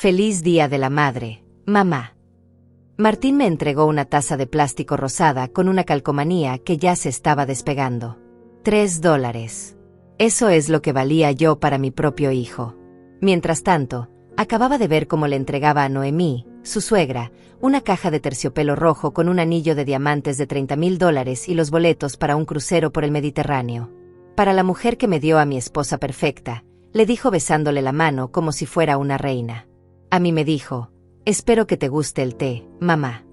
Feliz Día de la Madre, mamá. Martín me entregó una taza de plástico rosada con una calcomanía que ya se estaba despegando. $3. Eso es lo que valía yo para mi propio hijo. Mientras tanto, acababa de ver cómo le entregaba a Noemí, su suegra, una caja de terciopelo rojo con un anillo de diamantes de $30,000 y los boletos para un crucero por el Mediterráneo. Para la mujer que me dio a mi esposa perfecta, le dijo besándole la mano como si fuera una reina. A mí me dijo: espero que te guste el té, mamá.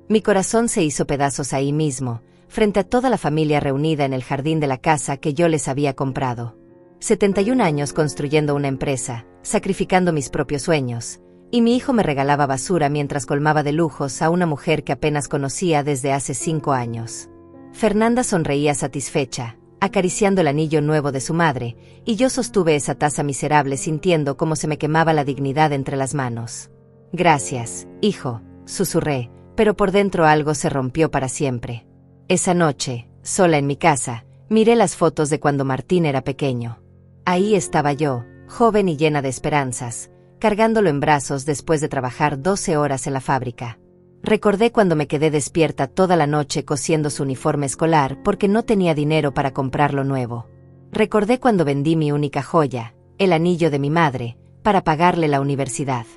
Mi corazón se hizo pedazos ahí mismo, frente a toda la familia reunida en el jardín de la casa que yo les había comprado. 71 años construyendo una empresa, sacrificando mis propios sueños, y mi hijo me regalaba basura mientras colmaba de lujos a una mujer que apenas conocía desde hace 5 años. Fernanda sonreía satisfecha, acariciando el anillo nuevo de su madre, y yo sostuve esa taza miserable sintiendo cómo se me quemaba la dignidad entre las manos. Gracias, hijo, susurré, pero por dentro algo se rompió para siempre. Esa noche, sola en mi casa, miré las fotos de cuando Martín era pequeño. Ahí estaba yo, joven y llena de esperanzas, cargándolo en brazos después de trabajar 12 horas en la fábrica. Recordé cuando me quedé despierta toda la noche cosiendo su uniforme escolar porque no tenía dinero para comprarlo nuevo. Recordé cuando vendí mi única joya, el anillo de mi madre, para pagarle la universidad.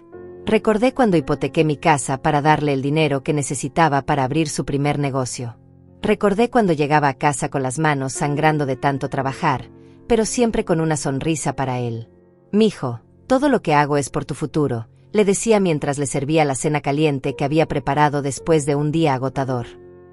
Recordé cuando hipotequé mi casa para darle el dinero que necesitaba para abrir su primer negocio. Recordé cuando llegaba a casa con las manos sangrando de tanto trabajar, pero siempre con una sonrisa para él. Mijo, todo lo que hago es por tu futuro, le decía mientras le servía la cena caliente que había preparado después de un día agotador.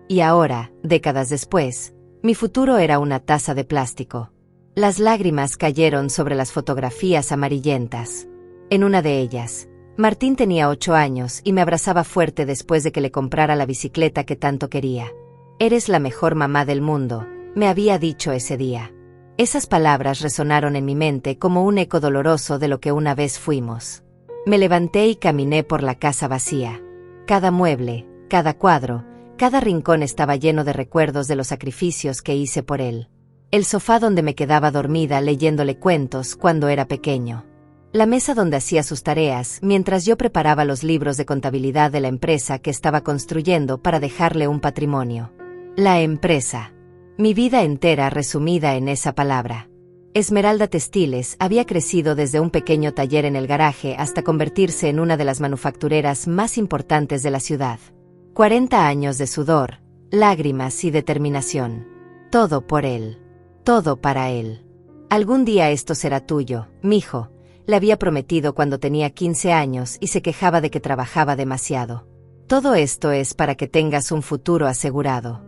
Y ahora, décadas después, mi futuro era una taza de plástico. Las lágrimas cayeron sobre las fotografías amarillentas. En una de ellas, Martín tenía 8 años y me abrazaba fuerte después de que le comprara la bicicleta que tanto quería. Eres la mejor mamá del mundo, me había dicho ese día. Esas palabras resonaron en mi mente como un eco doloroso de lo que una vez fuimos. Me levanté y caminé por la casa vacía. Cada mueble, cada cuadro, cada rincón estaba lleno de recuerdos de los sacrificios que hice por él. El sofá donde me quedaba dormida leyéndole cuentos cuando era pequeño. La mesa donde hacía sus tareas mientras yo preparaba los libros de contabilidad de la empresa que estaba construyendo para dejarle un patrimonio. La empresa. Mi vida entera resumida en esa palabra. Esmeralda Textiles había crecido desde un pequeño taller en el garaje hasta convertirse en una de las manufactureras más importantes de la ciudad. 40 años de sudor, lágrimas y determinación. Todo por él. Todo para él. Algún día esto será tuyo, mijo, le había prometido cuando tenía 15 años y se quejaba de que trabajaba demasiado. Todo esto es para que tengas un futuro asegurado.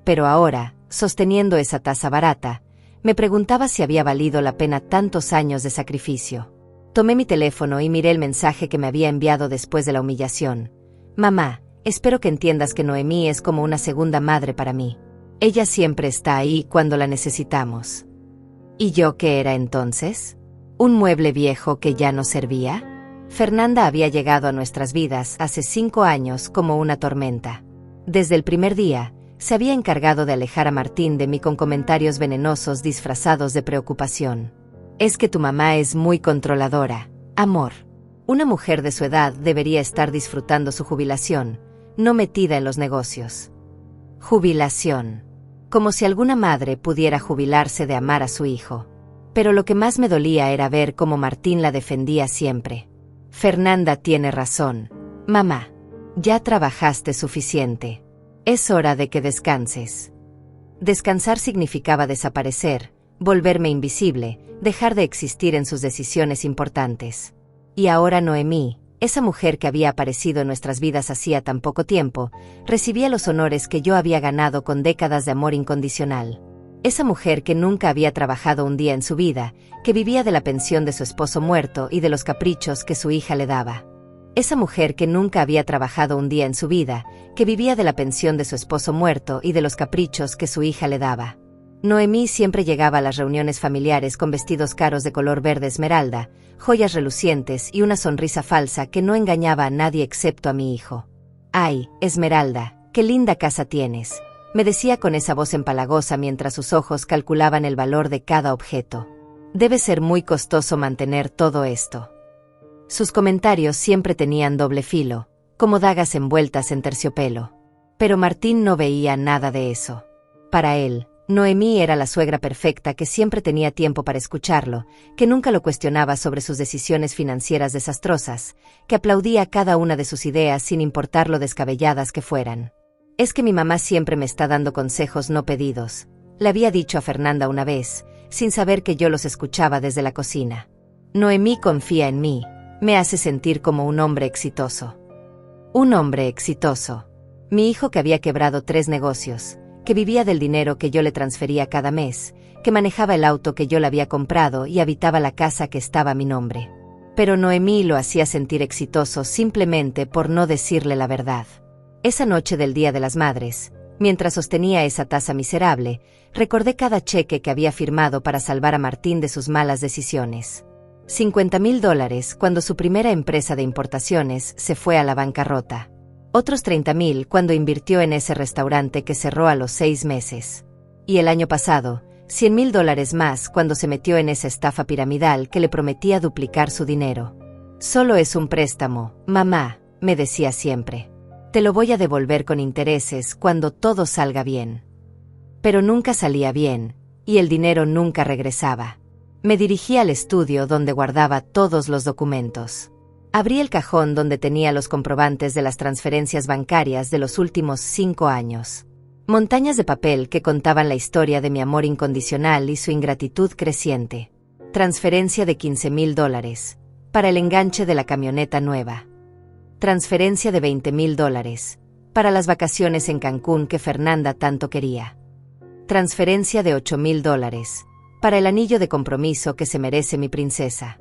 Pero ahora, sosteniendo esa taza barata, me preguntaba si había valido la pena tantos años de sacrificio. Tomé mi teléfono y miré el mensaje que me había enviado después de la humillación. Mamá, espero que entiendas que Noemí es como una segunda madre para mí. Ella siempre está ahí cuando la necesitamos. ¿Y yo qué era entonces? ¿Un mueble viejo que ya no servía? Fernanda había llegado a nuestras vidas hace 5 años como una tormenta. Desde el primer día, se había encargado de alejar a Martín de mí con comentarios venenosos disfrazados de preocupación. Es que tu mamá es muy controladora, amor. Una mujer de su edad debería estar disfrutando su jubilación, no metida en los negocios. Jubilación. Como si alguna madre pudiera jubilarse de amar a su hijo. Pero lo que más me dolía era ver cómo Martín la defendía siempre. Fernanda tiene razón, mamá. Ya trabajaste suficiente. Es hora de que descanses. Descansar significaba desaparecer, volverme invisible, dejar de existir en sus decisiones importantes. Y ahora Noemí, esa mujer que había aparecido en nuestras vidas hacía tan poco tiempo, recibía los honores que yo había ganado con décadas de amor incondicional. Esa mujer que nunca había trabajado un día en su vida, que vivía de la pensión de su esposo muerto y de los caprichos que su hija le daba. Esa mujer que nunca había trabajado un día en su vida, que vivía de la pensión de su esposo muerto y de los caprichos que su hija le daba. Noemí siempre llegaba a las reuniones familiares con vestidos caros de color verde esmeralda, joyas relucientes y una sonrisa falsa que no engañaba a nadie excepto a mi hijo. «Ay, Esmeralda, qué linda casa tienes», me decía con esa voz empalagosa mientras sus ojos calculaban el valor de cada objeto. «Debe ser muy costoso mantener todo esto». Sus comentarios siempre tenían doble filo, como dagas envueltas en terciopelo. Pero Martín no veía nada de eso. Para él, Noemí era la suegra perfecta que siempre tenía tiempo para escucharlo, que nunca lo cuestionaba sobre sus decisiones financieras desastrosas, que aplaudía cada una de sus ideas sin importar lo descabelladas que fueran. «Es que mi mamá siempre me está dando consejos no pedidos», le había dicho a Fernanda una vez, sin saber que yo los escuchaba desde la cocina. «Noemí confía en mí, me hace sentir como un hombre exitoso». Un hombre exitoso. Mi hijo que había quebrado 3 negocios, que vivía del dinero que yo le transfería cada mes, que manejaba el auto que yo le había comprado y habitaba la casa que estaba a mi nombre. Pero Noemí lo hacía sentir exitoso simplemente por no decirle la verdad. Esa noche del Día de las Madres, mientras sostenía esa taza miserable, recordé cada cheque que había firmado para salvar a Martín de sus malas decisiones. $50,000 cuando su primera empresa de importaciones se fue a la bancarrota. Otros $30,000 cuando invirtió en ese restaurante que cerró a los 6 meses. Y el año pasado, $100,000 más cuando se metió en esa estafa piramidal que le prometía duplicar su dinero. «Solo es un préstamo, mamá», me decía siempre. «Te lo voy a devolver con intereses cuando todo salga bien». Pero nunca salía bien, y el dinero nunca regresaba. Me dirigí al estudio donde guardaba todos los documentos. Abrí el cajón donde tenía los comprobantes de las transferencias bancarias de los últimos 5 años. Montañas de papel que contaban la historia de mi amor incondicional y su ingratitud creciente. Transferencia de $15,000 para el enganche de la camioneta nueva. Transferencia de $20,000 para las vacaciones en Cancún que Fernanda tanto quería. Transferencia de $8,000 para el anillo de compromiso que se merece mi princesa.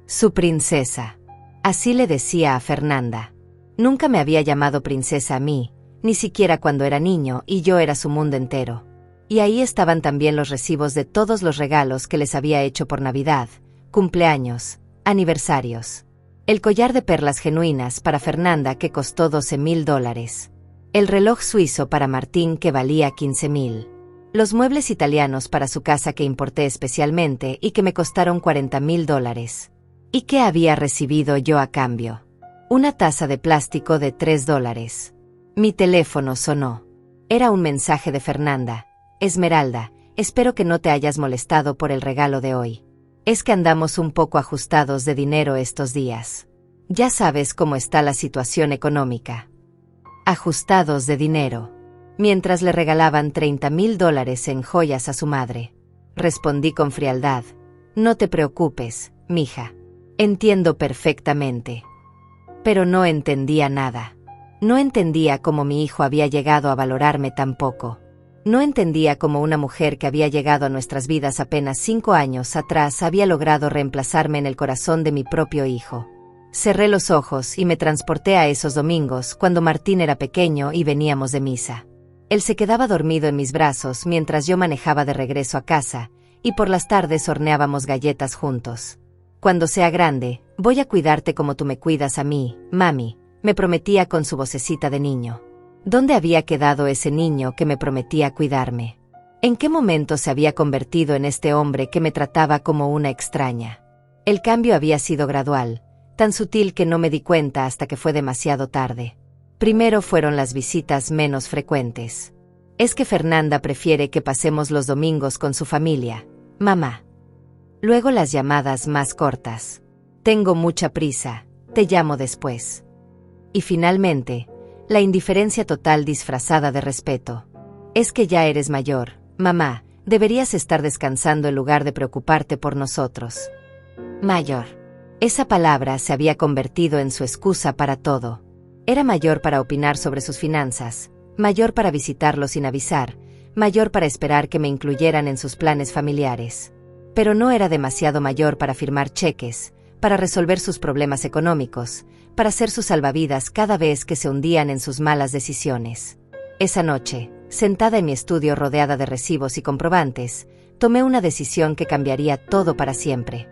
Su princesa. Así le decía a Fernanda. Nunca me había llamado princesa a mí, ni siquiera cuando era niño y yo era su mundo entero. Y ahí estaban también los recibos de todos los regalos que les había hecho por Navidad, cumpleaños, aniversarios. El collar de perlas genuinas para Fernanda que costó $12,000. El reloj suizo para Martín que valía $15,000. Los muebles italianos para su casa que importé especialmente y que me costaron $40,000. ¿Y qué había recibido yo a cambio? Una taza de plástico de $3. Mi teléfono sonó. Era un mensaje de Fernanda. «Esmeralda, espero que no te hayas molestado por el regalo de hoy. Es que andamos un poco ajustados de dinero estos días. Ya sabes cómo está la situación económica». Ajustados de dinero. Mientras le regalaban $30,000 en joyas a su madre. Respondí con frialdad. «No te preocupes, mija. Entiendo perfectamente». Pero no entendía nada. No entendía cómo mi hijo había llegado a valorarme tan poco. No entendía cómo una mujer que había llegado a nuestras vidas apenas 5 años atrás había logrado reemplazarme en el corazón de mi propio hijo. Cerré los ojos y me transporté a esos domingos cuando Martín era pequeño y veníamos de misa. Él se quedaba dormido en mis brazos mientras yo manejaba de regreso a casa, y por las tardes horneábamos galletas juntos. «Cuando sea grande, voy a cuidarte como tú me cuidas a mí, mami», me prometía con su vocecita de niño. ¿Dónde había quedado ese niño que me prometía cuidarme? ¿En qué momento se había convertido en este hombre que me trataba como una extraña? El cambio había sido gradual, tan sutil que no me di cuenta hasta que fue demasiado tarde. Primero fueron las visitas menos frecuentes. «Es que Fernanda prefiere que pasemos los domingos con su familia, mamá». Luego las llamadas más cortas. «Tengo mucha prisa, te llamo después». Y finalmente, la indiferencia total disfrazada de respeto. «Es que ya eres mayor, mamá, deberías estar descansando en lugar de preocuparte por nosotros». Mayor. Esa palabra se había convertido en su excusa para todo. Era mayor para opinar sobre sus finanzas, mayor para visitarlo sin avisar, mayor para esperar que me incluyeran en sus planes familiares. Pero no era demasiado mayor para firmar cheques, para resolver sus problemas económicos, para ser su salvavidas cada vez que se hundían en sus malas decisiones. Esa noche, sentada en mi estudio rodeada de recibos y comprobantes, tomé una decisión que cambiaría todo para siempre.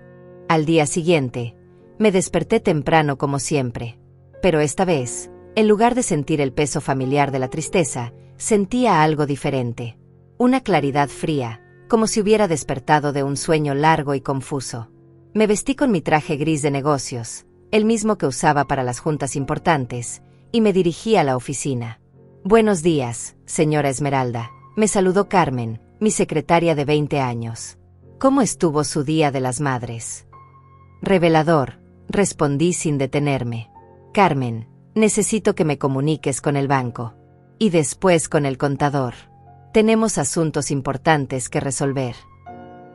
Al día siguiente, me desperté temprano como siempre. Pero esta vez, en lugar de sentir el peso familiar de la tristeza, sentía algo diferente. Una claridad fría, como si hubiera despertado de un sueño largo y confuso. Me vestí con mi traje gris de negocios, el mismo que usaba para las juntas importantes, y me dirigí a la oficina. «Buenos días, señora Esmeralda», me saludó Carmen, mi secretaria de 20 años. «¿Cómo estuvo su Día de las Madres?» «Revelador», respondí sin detenerme. «Carmen, necesito que me comuniques con el banco. Y después con el contador. Tenemos asuntos importantes que resolver».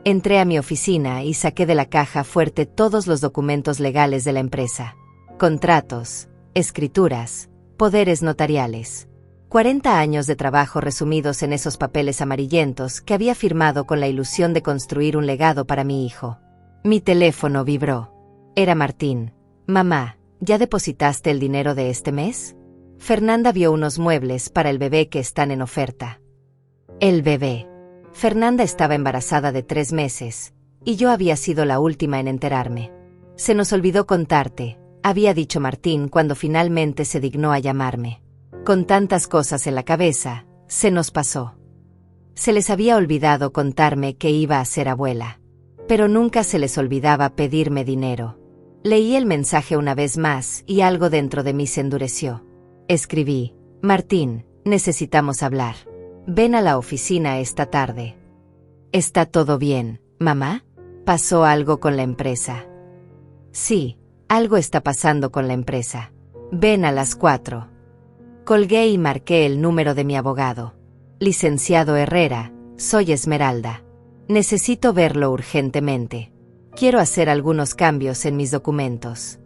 Entré a mi oficina y saqué de la caja fuerte todos los documentos legales de la empresa. Contratos, escrituras, poderes notariales. 40 años de trabajo resumidos en esos papeles amarillentos que había firmado con la ilusión de construir un legado para mi hijo. Mi teléfono vibró. Era Martín. «Mamá, ¿ya depositaste el dinero de este mes? Fernanda vio unos muebles para el bebé que están en oferta». El bebé. Fernanda estaba embarazada de 3 meses, y yo había sido la última en enterarme. «Se nos olvidó contarte», había dicho Martín cuando finalmente se dignó a llamarme. Con tantas cosas en la cabeza, se nos pasó. Se les había olvidado contarme que iba a ser abuela. Pero nunca se les olvidaba pedirme dinero. Leí el mensaje una vez más y algo dentro de mí se endureció. Escribí: «Martín, necesitamos hablar. Ven a la oficina esta tarde». «¿Está todo bien, mamá? ¿Pasó algo con la empresa?» «Sí, algo está pasando con la empresa. Ven a las 4». Colgué y marqué el número de mi abogado. «Licenciado Herrera, soy Esmeralda. Necesito verlo urgentemente. Quiero hacer algunos cambios en mis documentos».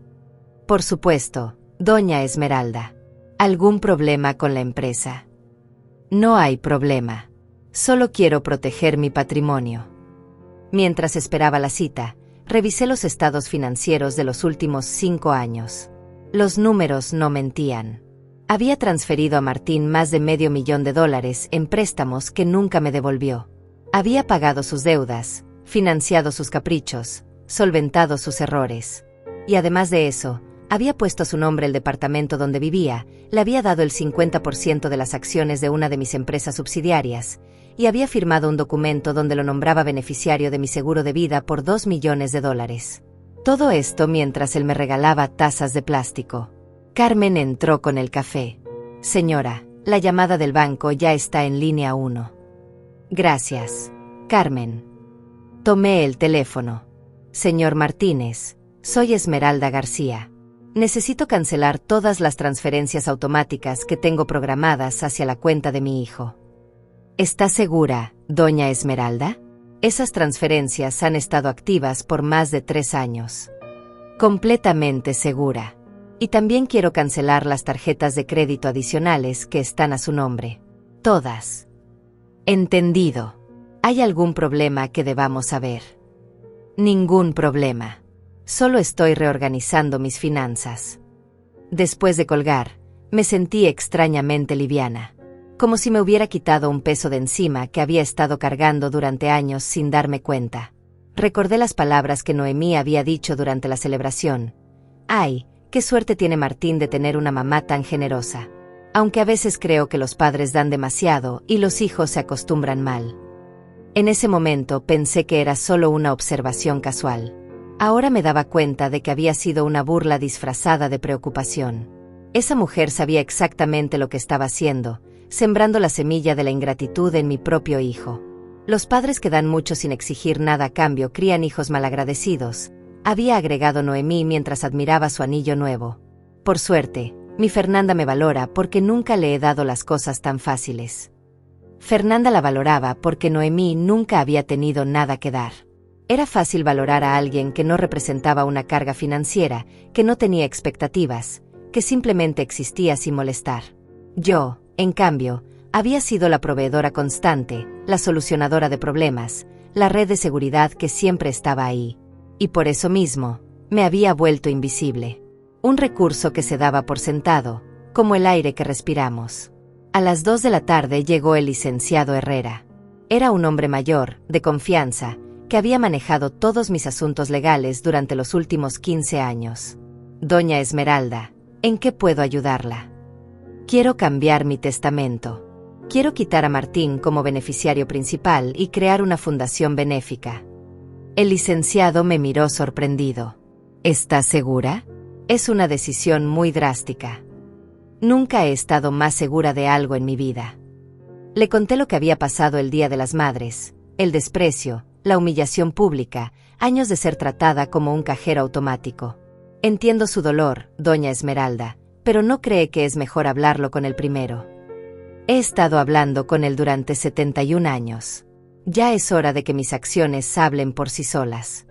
«Por supuesto, doña Esmeralda. ¿Algún problema con la empresa?» «No hay problema. Solo quiero proteger mi patrimonio». Mientras esperaba la cita, revisé los estados financieros de los últimos 5 años. Los números no mentían. Había transferido a Martín más de $500,000 en préstamos que nunca me devolvió. Había pagado sus deudas, financiado sus caprichos, solventado sus errores. Y además de eso, había puesto a su nombre el departamento donde vivía, le había dado el 50% de las acciones de una de mis empresas subsidiarias, y había firmado un documento donde lo nombraba beneficiario de mi seguro de vida por $2 millones. Todo esto mientras él me regalaba tazas de plástico. Carmen entró con el café. «Señora, la llamada del banco ya está en línea 1. «Gracias, Carmen». Tomé el teléfono. «Señor Martínez, soy Esmeralda García. Necesito cancelar todas las transferencias automáticas que tengo programadas hacia la cuenta de mi hijo». «¿Está segura, doña Esmeralda? Esas transferencias han estado activas por más de 3 años». «Completamente segura. Y también quiero cancelar las tarjetas de crédito adicionales que están a su nombre. Todas». «Entendido. ¿Hay algún problema que debamos saber?» «Ningún problema. Solo estoy reorganizando mis finanzas». Después de colgar, me sentí extrañamente liviana. Como si me hubiera quitado un peso de encima que había estado cargando durante años sin darme cuenta. Recordé las palabras que Noemí había dicho durante la celebración. «Ay, qué suerte tiene Martín de tener una mamá tan generosa». Aunque a veces creo que los padres dan demasiado y los hijos se acostumbran mal. En ese momento pensé que era solo una observación casual. Ahora me daba cuenta de que había sido una burla disfrazada de preocupación. Esa mujer sabía exactamente lo que estaba haciendo, sembrando la semilla de la ingratitud en mi propio hijo. Los padres que dan mucho sin exigir nada a cambio crían hijos malagradecidos, había agregado Noemí mientras admiraba su anillo nuevo. Por suerte, mi Fernanda me valora porque nunca le he dado las cosas tan fáciles. Fernanda la valoraba porque Noemí nunca había tenido nada que dar. Era fácil valorar a alguien que no representaba una carga financiera, que no tenía expectativas, que simplemente existía sin molestar. Yo, en cambio, había sido la proveedora constante, la solucionadora de problemas, la red de seguridad que siempre estaba ahí. Y por eso mismo, me había vuelto invisible. Un recurso que se daba por sentado, como el aire que respiramos. A las 2 de la tarde llegó el licenciado Herrera. Era un hombre mayor, de confianza, que había manejado todos mis asuntos legales durante los últimos 15 años. «Doña Esmeralda, ¿en qué puedo ayudarla?» «Quiero cambiar mi testamento. Quiero quitar a Martín como beneficiario principal y crear una fundación benéfica». El licenciado me miró sorprendido. «¿Estás segura? Es una decisión muy drástica. Nunca he estado más segura de algo en mi vida. Le conté lo que había pasado el Día de las Madres, el desprecio, la humillación pública, años de ser tratada como un cajero automático. Entiendo su dolor, doña Esmeralda, pero ¿no cree que es mejor hablarlo con el primero? He estado hablando con él durante 71 años. Ya es hora de que mis acciones hablen por sí solas.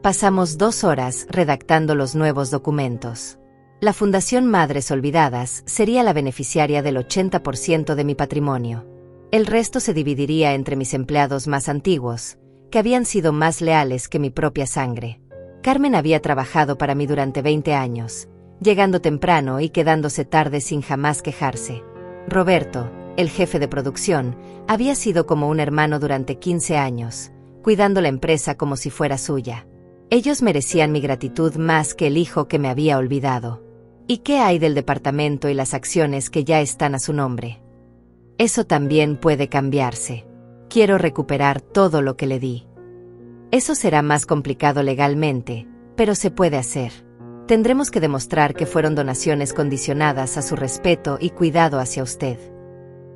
Pasamos 2 horas redactando los nuevos documentos. La Fundación Madres Olvidadas sería la beneficiaria del 80% de mi patrimonio. El resto se dividiría entre mis empleados más antiguos, que habían sido más leales que mi propia sangre. Carmen había trabajado para mí durante 20 años, llegando temprano y quedándose tarde sin jamás quejarse. Roberto, el jefe de producción, había sido como un hermano durante 15 años, cuidando la empresa como si fuera suya. Ellos merecían mi gratitud más que el hijo que me había olvidado. ¿Y qué hay del departamento y las acciones que ya están a su nombre? Eso también puede cambiarse. Quiero recuperar todo lo que le di. Eso será más complicado legalmente, pero se puede hacer. Tendremos que demostrar que fueron donaciones condicionadas a su respeto y cuidado hacia usted.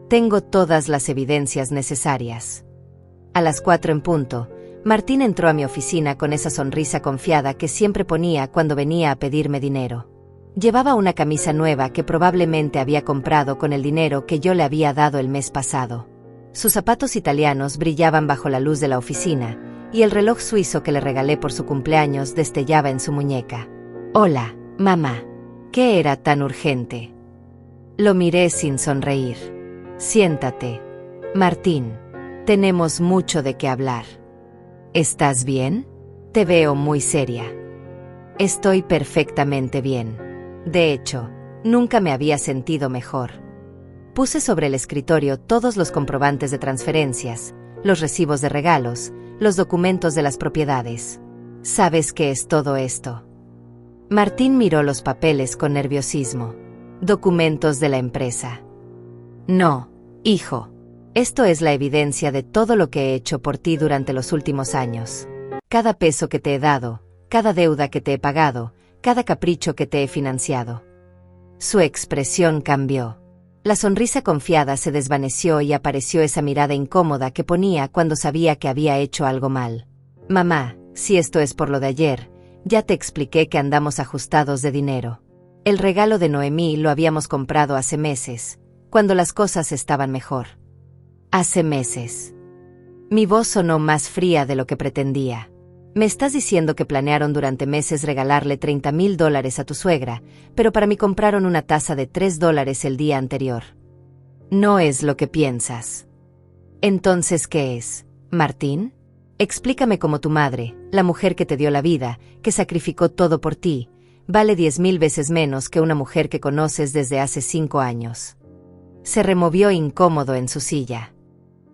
Tengo todas las evidencias necesarias. A las 4 en punto, Martín entró a mi oficina con esa sonrisa confiada que siempre ponía cuando venía a pedirme dinero. Llevaba una camisa nueva que probablemente había comprado con el dinero que yo le había dado el mes pasado. Sus zapatos italianos brillaban bajo la luz de la oficina, y el reloj suizo que le regalé por su cumpleaños destellaba en su muñeca. «Hola, mamá. ¿Qué era tan urgente?» Lo miré sin sonreír. «Siéntate, Martín. Tenemos mucho de qué hablar». «¿Estás bien? Te veo muy seria». «Estoy perfectamente bien. De hecho, nunca me había sentido mejor». Puse sobre el escritorio todos los comprobantes de transferencias, los recibos de regalos, los documentos de las propiedades. ¿Sabes qué es todo esto? Martín miró los papeles con nerviosismo. Documentos de la empresa. No, hijo. Esto es la evidencia de todo lo que he hecho por ti durante los últimos años. Cada peso que te he dado, cada deuda que te he pagado, cada capricho que te he financiado. Su expresión cambió. La sonrisa confiada se desvaneció y apareció esa mirada incómoda que ponía cuando sabía que había hecho algo mal. Mamá, si esto es por lo de ayer, ya te expliqué que andamos ajustados de dinero. El regalo de Noemí lo habíamos comprado hace meses, cuando las cosas estaban mejor. Hace meses. Mi voz sonó más fría de lo que pretendía. Me estás diciendo que planearon durante meses regalarle $30,000 a tu suegra, pero para mí compraron una taza de $3 el día anterior. No es lo que piensas. Entonces, ¿qué es, Martín? Explícame cómo tu madre, la mujer que te dio la vida, que sacrificó todo por ti, vale 10,000 veces menos que una mujer que conoces desde hace 5 años. Se removió incómodo en su silla.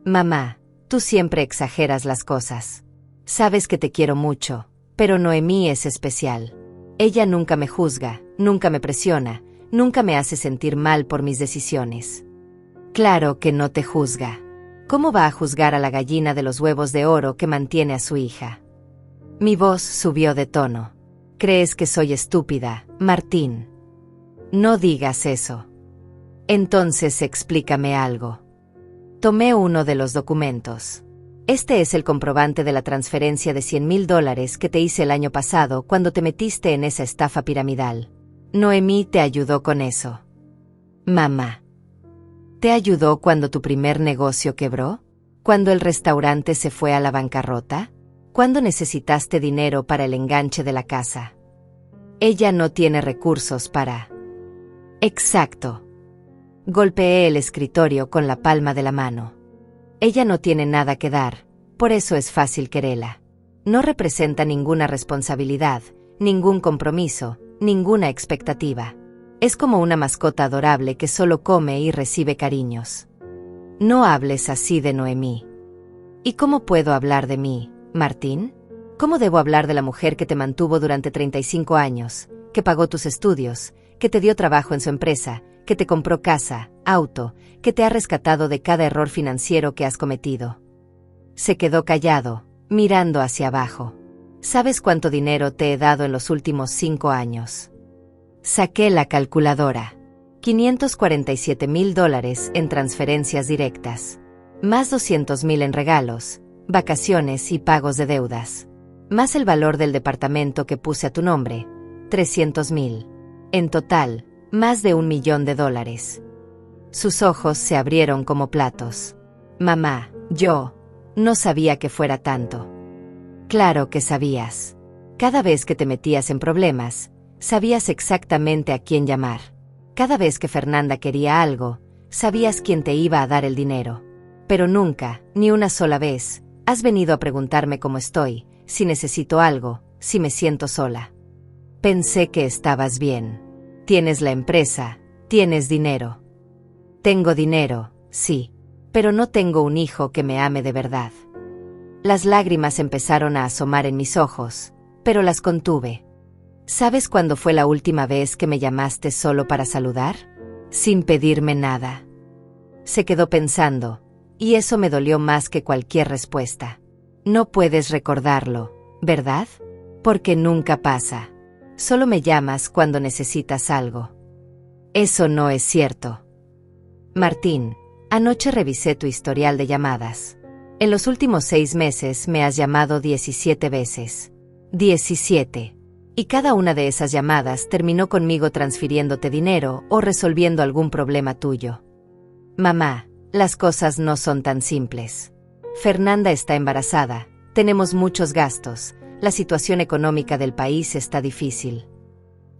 Mamá, tú siempre exageras las cosas. Sabes que te quiero mucho, pero Noemí es especial. Ella nunca me juzga, nunca me presiona, nunca me hace sentir mal por mis decisiones. Claro que no te juzga. ¿Cómo va a juzgar a la gallina de los huevos de oro que mantiene a su hija? Mi voz subió de tono. ¿Crees que soy estúpida, Martín? No digas eso. Entonces explícame algo. Tomé uno de los documentos. Este es el comprobante de la transferencia de $100,000 que te hice el año pasado cuando te metiste en esa estafa piramidal. Noemí te ayudó con eso. Mamá. ¿Te ayudó cuando tu primer negocio quebró? ¿Cuando el restaurante se fue a la bancarrota? ¿Cuándo necesitaste dinero para el enganche de la casa? Ella no tiene recursos para... Exacto. Golpeé el escritorio con la palma de la mano. Ella no tiene nada que dar, por eso es fácil quererla. No representa ninguna responsabilidad, ningún compromiso, ninguna expectativa. Es como una mascota adorable que solo come y recibe cariños. No hables así de Noemí. ¿Y cómo puedo hablar de mí, Martín? ¿Cómo debo hablar de la mujer que te mantuvo durante 35 años, que pagó tus estudios, que te dio trabajo en su empresa, que te compró casa, auto, que te ha rescatado de cada error financiero que has cometido? Se quedó callado, mirando hacia abajo. ¿Sabes cuánto dinero te he dado en los últimos 5 años? Saqué la calculadora. $547,000 en transferencias directas. Más 200,000 en regalos, vacaciones y pagos de deudas. Más el valor del departamento que puse a tu nombre, 300,000. En total, más de $1,000,000. Sus ojos se abrieron como platos. Mamá, yo no sabía que fuera tanto. Claro que sabías. Cada vez que te metías en problemas, sabías exactamente a quién llamar. Cada vez que Fernanda quería algo, sabías quién te iba a dar el dinero. Pero nunca, ni una sola vez, has venido a preguntarme cómo estoy, si necesito algo, si me siento sola. Pensé que estabas bien. Tienes la empresa, tienes dinero. Tengo dinero, sí, pero no tengo un hijo que me ame de verdad. Las lágrimas empezaron a asomar en mis ojos, pero las contuve. ¿Sabes cuándo fue la última vez que me llamaste solo para saludar? Sin pedirme nada. Se quedó pensando, y eso me dolió más que cualquier respuesta. No puedes recordarlo, ¿verdad? Porque nunca pasa. Solo me llamas cuando necesitas algo. Eso no es cierto. Martín, anoche revisé tu historial de llamadas. En los últimos 6 meses me has llamado 17 veces. 17. Y cada una de esas llamadas terminó conmigo transfiriéndote dinero o resolviendo algún problema tuyo. Mamá, las cosas no son tan simples. Fernanda está embarazada, tenemos muchos gastos, la situación económica del país está difícil.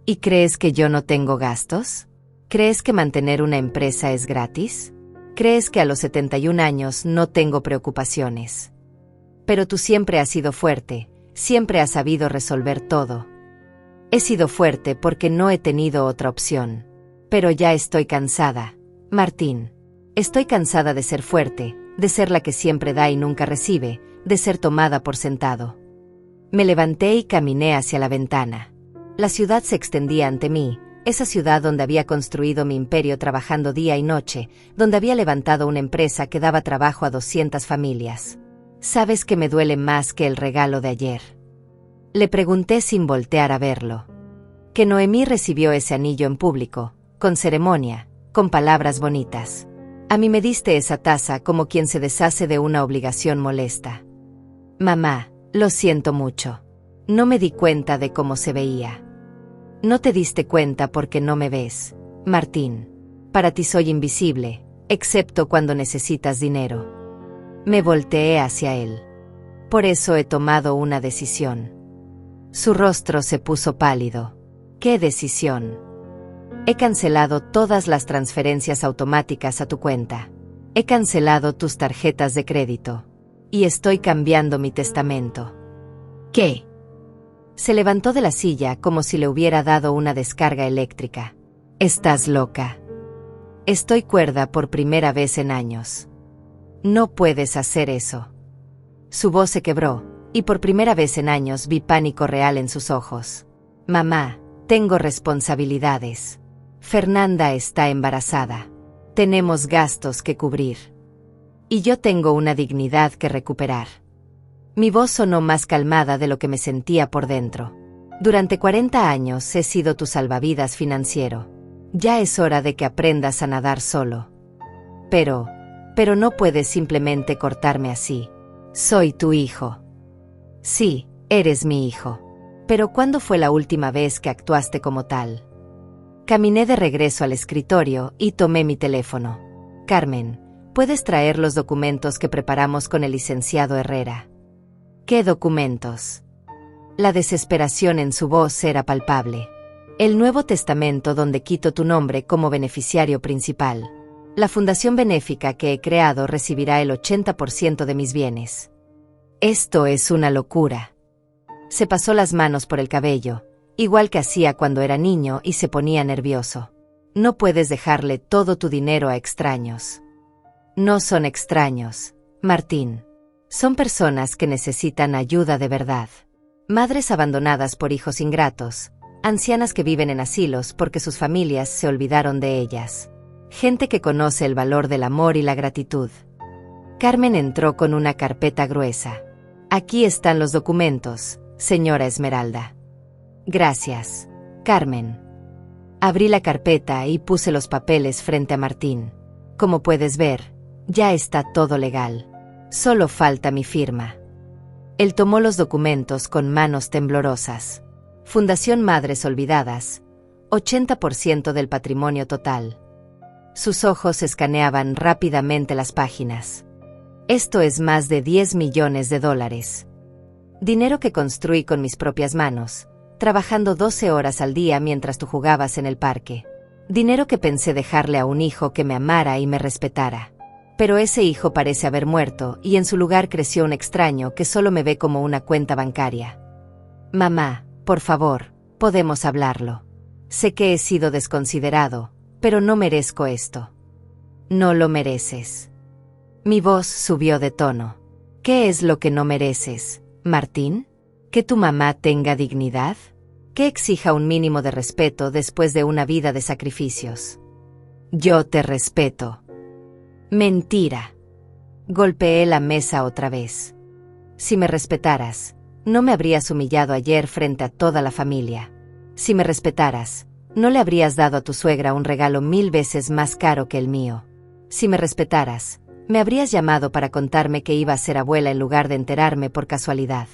¿Y crees que yo no tengo gastos? ¿Crees que mantener una empresa es gratis? ¿Crees que a los 71 años no tengo preocupaciones? Pero tú siempre has sido fuerte, siempre has sabido resolver todo. He sido fuerte porque no he tenido otra opción. Pero ya estoy cansada, Martín. Estoy cansada de ser fuerte, de ser la que siempre da y nunca recibe, de ser tomada por sentado. Me levanté y caminé hacia la ventana. La ciudad se extendía ante mí, esa ciudad donde había construido mi imperio trabajando día y noche, donde había levantado una empresa que daba trabajo a 200 familias. ¿Sabes que me duele más que el regalo de ayer? Le pregunté sin voltear a verlo. Que Noemí recibió ese anillo en público, con ceremonia, con palabras bonitas. A mí me diste esa taza como quien se deshace de una obligación molesta. Mamá, lo siento mucho. No me di cuenta de cómo se veía. No te diste cuenta porque no me ves, Martín. Para ti soy invisible, excepto cuando necesitas dinero. Me volteé hacia él. Por eso he tomado una decisión. Su rostro se puso pálido. ¿Qué decisión? He cancelado todas las transferencias automáticas a tu cuenta. He cancelado tus tarjetas de crédito. Y estoy cambiando mi testamento. ¿Qué? Se levantó de la silla como si le hubiera dado una descarga eléctrica. Estás loca. Estoy cuerda por primera vez en años. No puedes hacer eso. Su voz se quebró, y por primera vez en años vi pánico real en sus ojos. Mamá, tengo responsabilidades. Fernanda está embarazada. Tenemos gastos que cubrir. Y yo tengo una dignidad que recuperar. Mi voz sonó más calmada de lo que me sentía por dentro. Durante 40 años he sido tu salvavidas financiero. Ya es hora de que aprendas a nadar solo. Pero no puedes simplemente cortarme así. Soy tu hijo. Sí, eres mi hijo. Pero ¿cuándo fue la última vez que actuaste como tal? Caminé de regreso al escritorio y tomé mi teléfono. Carmen, ¿puedes traer los documentos que preparamos con el licenciado Herrera? ¿Qué documentos? La desesperación en su voz era palpable. El Nuevo Testamento donde quito tu nombre como beneficiario principal. La fundación benéfica que he creado recibirá el 80% de mis bienes. Esto es una locura. Se pasó las manos por el cabello, igual que hacía cuando era niño y se ponía nervioso. No puedes dejarle todo tu dinero a extraños. No son extraños, Martín. Son personas que necesitan ayuda de verdad. Madres abandonadas por hijos ingratos, ancianas que viven en asilos porque sus familias se olvidaron de ellas. Gente que conoce el valor del amor y la gratitud. Carmen entró con una carpeta gruesa. Aquí están los documentos, señora Esmeralda. Gracias, Carmen. Abrí la carpeta y puse los papeles frente a Martín. Como puedes ver, ya está todo legal. Solo falta mi firma. Él tomó los documentos con manos temblorosas. Fundación Madres Olvidadas, 80% del patrimonio total. Sus ojos escaneaban rápidamente las páginas. Esto es más de 10 millones de dólares. Dinero que construí con mis propias manos, trabajando 12 horas al día mientras tú jugabas en el parque. Dinero que pensé dejarle a un hijo que me amara y me respetara. Pero ese hijo parece haber muerto y en su lugar creció un extraño que solo me ve como una cuenta bancaria. Mamá, por favor, podemos hablarlo. Sé que he sido desconsiderado, pero no merezco esto. No lo mereces. Mi voz subió de tono. ¿Qué es lo que no mereces, Martín? ¿Que tu mamá tenga dignidad? ¿Que exija un mínimo de respeto después de una vida de sacrificios? Yo te respeto. Mentira. Golpeé la mesa otra vez. Si me respetaras, no me habrías humillado ayer frente a toda la familia. Si me respetaras, no le habrías dado a tu suegra un regalo 1000 veces más caro que el mío. Si me respetaras, me habrías llamado para contarme que iba a ser abuela en lugar de enterarme por casualidad.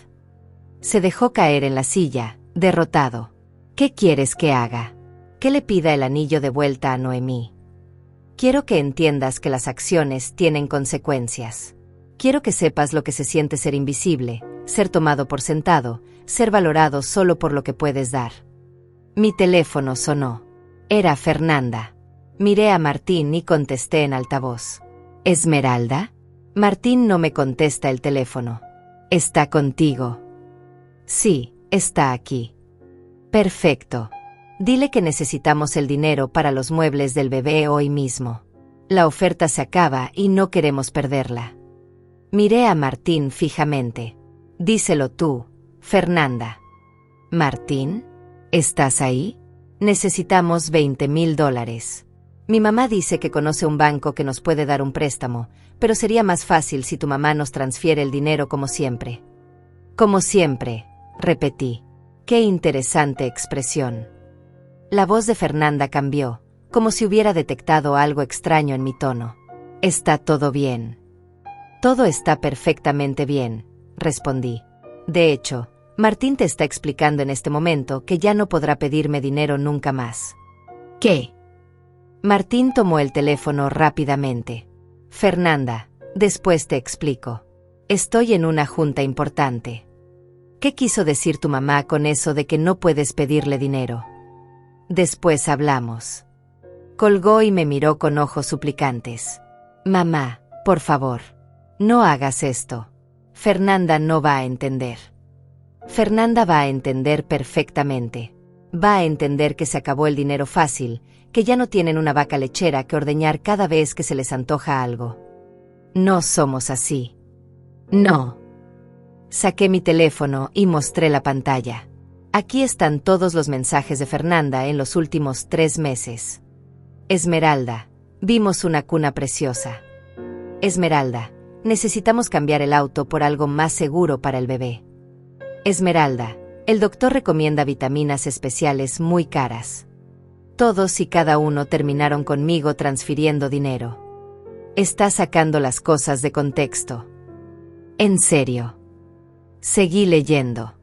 Se dejó caer en la silla, derrotado. ¿Qué quieres que haga? ¿Que le pida el anillo de vuelta a Noemí? Quiero que entiendas que las acciones tienen consecuencias. Quiero que sepas lo que se siente ser invisible, ser tomado por sentado, ser valorado solo por lo que puedes dar. Mi teléfono sonó. Era Fernanda. Miré a Martín y contesté en altavoz. ¿Esmeralda? Martín no me contesta el teléfono. ¿Está contigo? Sí, está aquí. Perfecto. Dile que necesitamos el dinero para los muebles del bebé hoy mismo. La oferta se acaba y no queremos perderla. Miré a Martín fijamente. Díselo tú, Fernanda. ¿Martín? ¿Estás ahí? Necesitamos $20,000. Mi mamá dice que conoce un banco que nos puede dar un préstamo, pero sería más fácil si tu mamá nos transfiere el dinero como siempre. Como siempre, repetí. Qué interesante expresión. La voz de Fernanda cambió, como si hubiera detectado algo extraño en mi tono. Está todo bien. Todo está perfectamente bien, respondí. De hecho, Martín te está explicando en este momento que ya no podrá pedirme dinero nunca más. ¿Qué? Martín tomó el teléfono rápidamente. Fernanda, después te explico. Estoy en una junta importante. ¿Qué quiso decir tu mamá con eso de que no puedes pedirle dinero? Después hablamos. Colgó y me miró con ojos suplicantes. Mamá, por favor, no hagas esto. Fernanda no va a entender. Fernanda va a entender perfectamente. Va a entender que se acabó el dinero fácil, que ya no tienen una vaca lechera que ordeñar cada vez que se les antoja algo. No somos así. No. Saqué mi teléfono y mostré la pantalla. Aquí están todos los mensajes de Fernanda en los últimos 3 meses. Esmeralda, vimos una cuna preciosa. Esmeralda, necesitamos cambiar el auto por algo más seguro para el bebé. Esmeralda, el doctor recomienda vitaminas especiales muy caras. Todos y cada uno terminaron conmigo transfiriendo dinero. Está sacando las cosas de contexto. En serio. Seguí leyendo.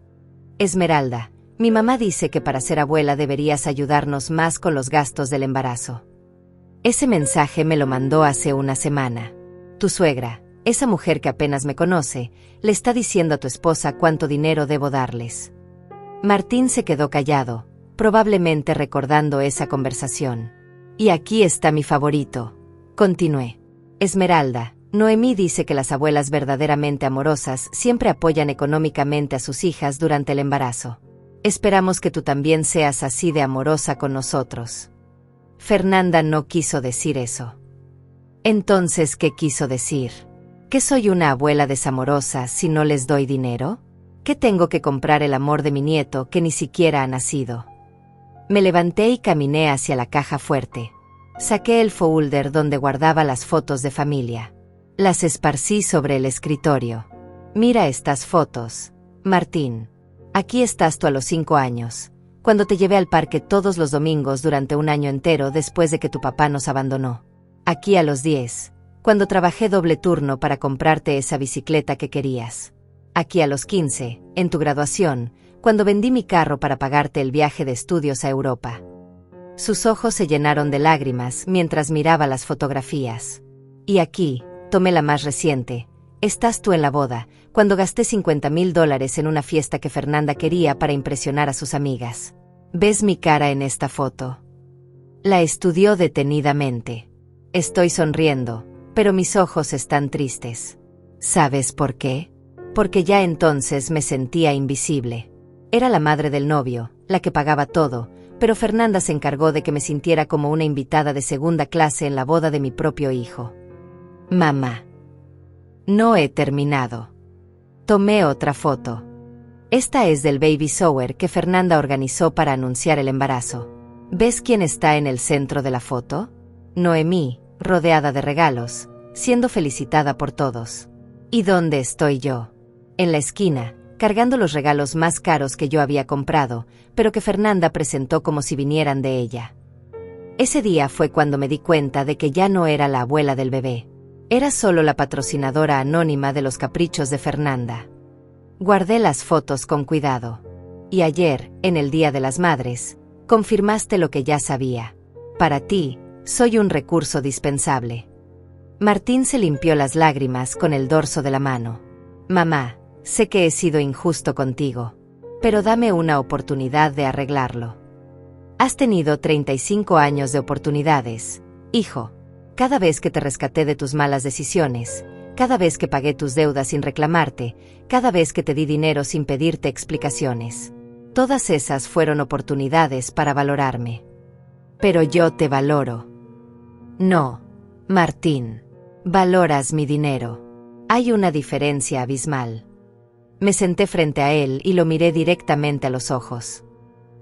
Esmeralda, mi mamá dice que para ser abuela deberías ayudarnos más con los gastos del embarazo. Ese mensaje me lo mandó hace una semana. Tu suegra, esa mujer que apenas me conoce, le está diciendo a tu esposa cuánto dinero debo darles. Martín se quedó callado, probablemente recordando esa conversación. Y aquí está mi favorito. Continué. Esmeralda, Noemí dice que las abuelas verdaderamente amorosas siempre apoyan económicamente a sus hijas durante el embarazo. Esperamos que tú también seas así de amorosa con nosotros. Fernanda no quiso decir eso. Entonces, ¿qué quiso decir? ¿Que soy una abuela desamorosa si no les doy dinero? ¿Que tengo que comprar el amor de mi nieto que ni siquiera ha nacido? Me levanté y caminé hacia la caja fuerte. Saqué el folder donde guardaba las fotos de familia. Las esparcí sobre el escritorio. Mira estas fotos, Martín. Aquí estás tú a los 5 años, cuando te llevé al parque todos los domingos durante un año entero después de que tu papá nos abandonó. Aquí a los 10, cuando trabajé doble turno para comprarte esa bicicleta que querías. Aquí a los 15, en tu graduación, cuando vendí mi carro para pagarte el viaje de estudios a Europa. Sus ojos se llenaron de lágrimas mientras miraba las fotografías. Y aquí, tomé la más reciente. Estás tú en la boda, cuando gasté $50,000 en una fiesta que Fernanda quería para impresionar a sus amigas. ¿Ves mi cara en esta foto? La estudió detenidamente. Estoy sonriendo, pero mis ojos están tristes. ¿Sabes por qué? Porque ya entonces me sentía invisible. Era la madre del novio, la que pagaba todo, pero Fernanda se encargó de que me sintiera como una invitada de segunda clase en la boda de mi propio hijo. Mamá. No he terminado. Tomé otra foto. Esta es del baby shower que Fernanda organizó para anunciar el embarazo. ¿Ves quién está en el centro de la foto? Noemí, rodeada de regalos, siendo felicitada por todos. ¿Y dónde estoy yo? En la esquina, cargando los regalos más caros que yo había comprado, pero que Fernanda presentó como si vinieran de ella. Ese día fue cuando me di cuenta de que ya no era la abuela del bebé. Era solo la patrocinadora anónima de los caprichos de Fernanda. Guardé las fotos con cuidado. Y ayer, en el Día de las Madres, confirmaste lo que ya sabía. Para ti, soy un recurso dispensable. Martín se limpió las lágrimas con el dorso de la mano. Mamá, sé que he sido injusto contigo, pero dame una oportunidad de arreglarlo. Has tenido 35 años de oportunidades, hijo. Cada vez que te rescaté de tus malas decisiones, cada vez que pagué tus deudas sin reclamarte, cada vez que te di dinero sin pedirte explicaciones. Todas esas fueron oportunidades para valorarme. Pero yo te valoro. No, Martín. Valoras mi dinero. Hay una diferencia abismal. Me senté frente a él y lo miré directamente a los ojos.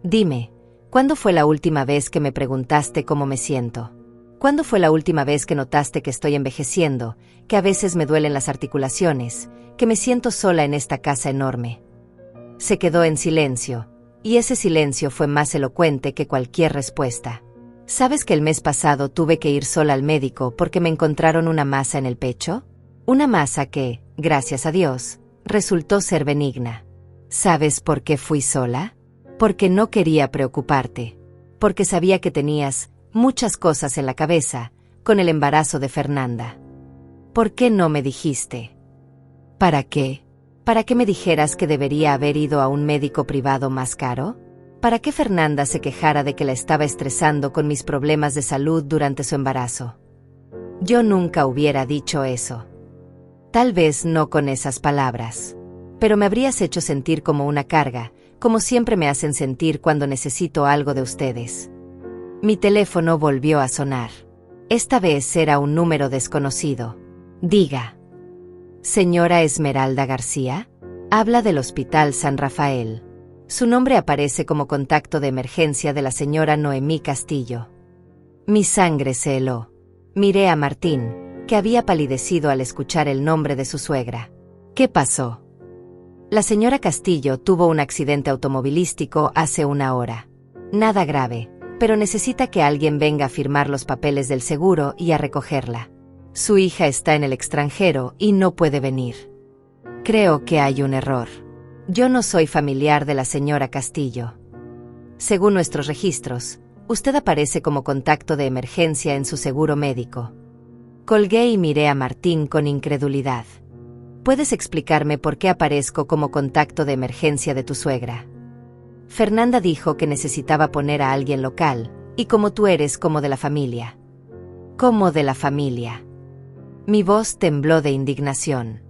Dime, ¿cuándo fue la última vez que me preguntaste cómo me siento? ¿Cuándo fue la última vez que notaste que estoy envejeciendo, que a veces me duelen las articulaciones, que me siento sola en esta casa enorme? Se quedó en silencio, y ese silencio fue más elocuente que cualquier respuesta. ¿Sabes que el mes pasado tuve que ir sola al médico porque me encontraron una masa en el pecho? Una masa que, gracias a Dios, resultó ser benigna. ¿Sabes por qué fui sola? Porque no quería preocuparte. Porque sabía que tenías muchas cosas en la cabeza, con el embarazo de Fernanda. ¿Por qué no me dijiste? ¿Para qué? ¿Para qué me dijeras que debería haber ido a un médico privado más caro? ¿Para qué Fernanda se quejara de que la estaba estresando con mis problemas de salud durante su embarazo? Yo nunca hubiera dicho eso. Tal vez no con esas palabras. Pero me habrías hecho sentir como una carga, como siempre me hacen sentir cuando necesito algo de ustedes. Mi teléfono volvió a sonar. Esta vez era un número desconocido. Diga. Señora Esmeralda García, habla del Hospital San Rafael. Su nombre aparece como contacto de emergencia de la señora Noemí Castillo. Mi sangre se heló. Miré a Martín, que había palidecido al escuchar el nombre de su suegra. ¿Qué pasó? La señora Castillo tuvo un accidente automovilístico hace una hora. Nada grave, pero necesita que alguien venga a firmar los papeles del seguro y a recogerla. Su hija está en el extranjero y no puede venir. Creo que hay un error. Yo no soy familiar de la señora Castillo. Según nuestros registros, usted aparece como contacto de emergencia en su seguro médico. Colgué y miré a Martín con incredulidad. ¿Puedes explicarme por qué aparezco como contacto de emergencia de tu suegra? Fernanda dijo que necesitaba poner a alguien local, y como tú eres como de la familia. ¿Cómo de la familia? Mi voz tembló de indignación.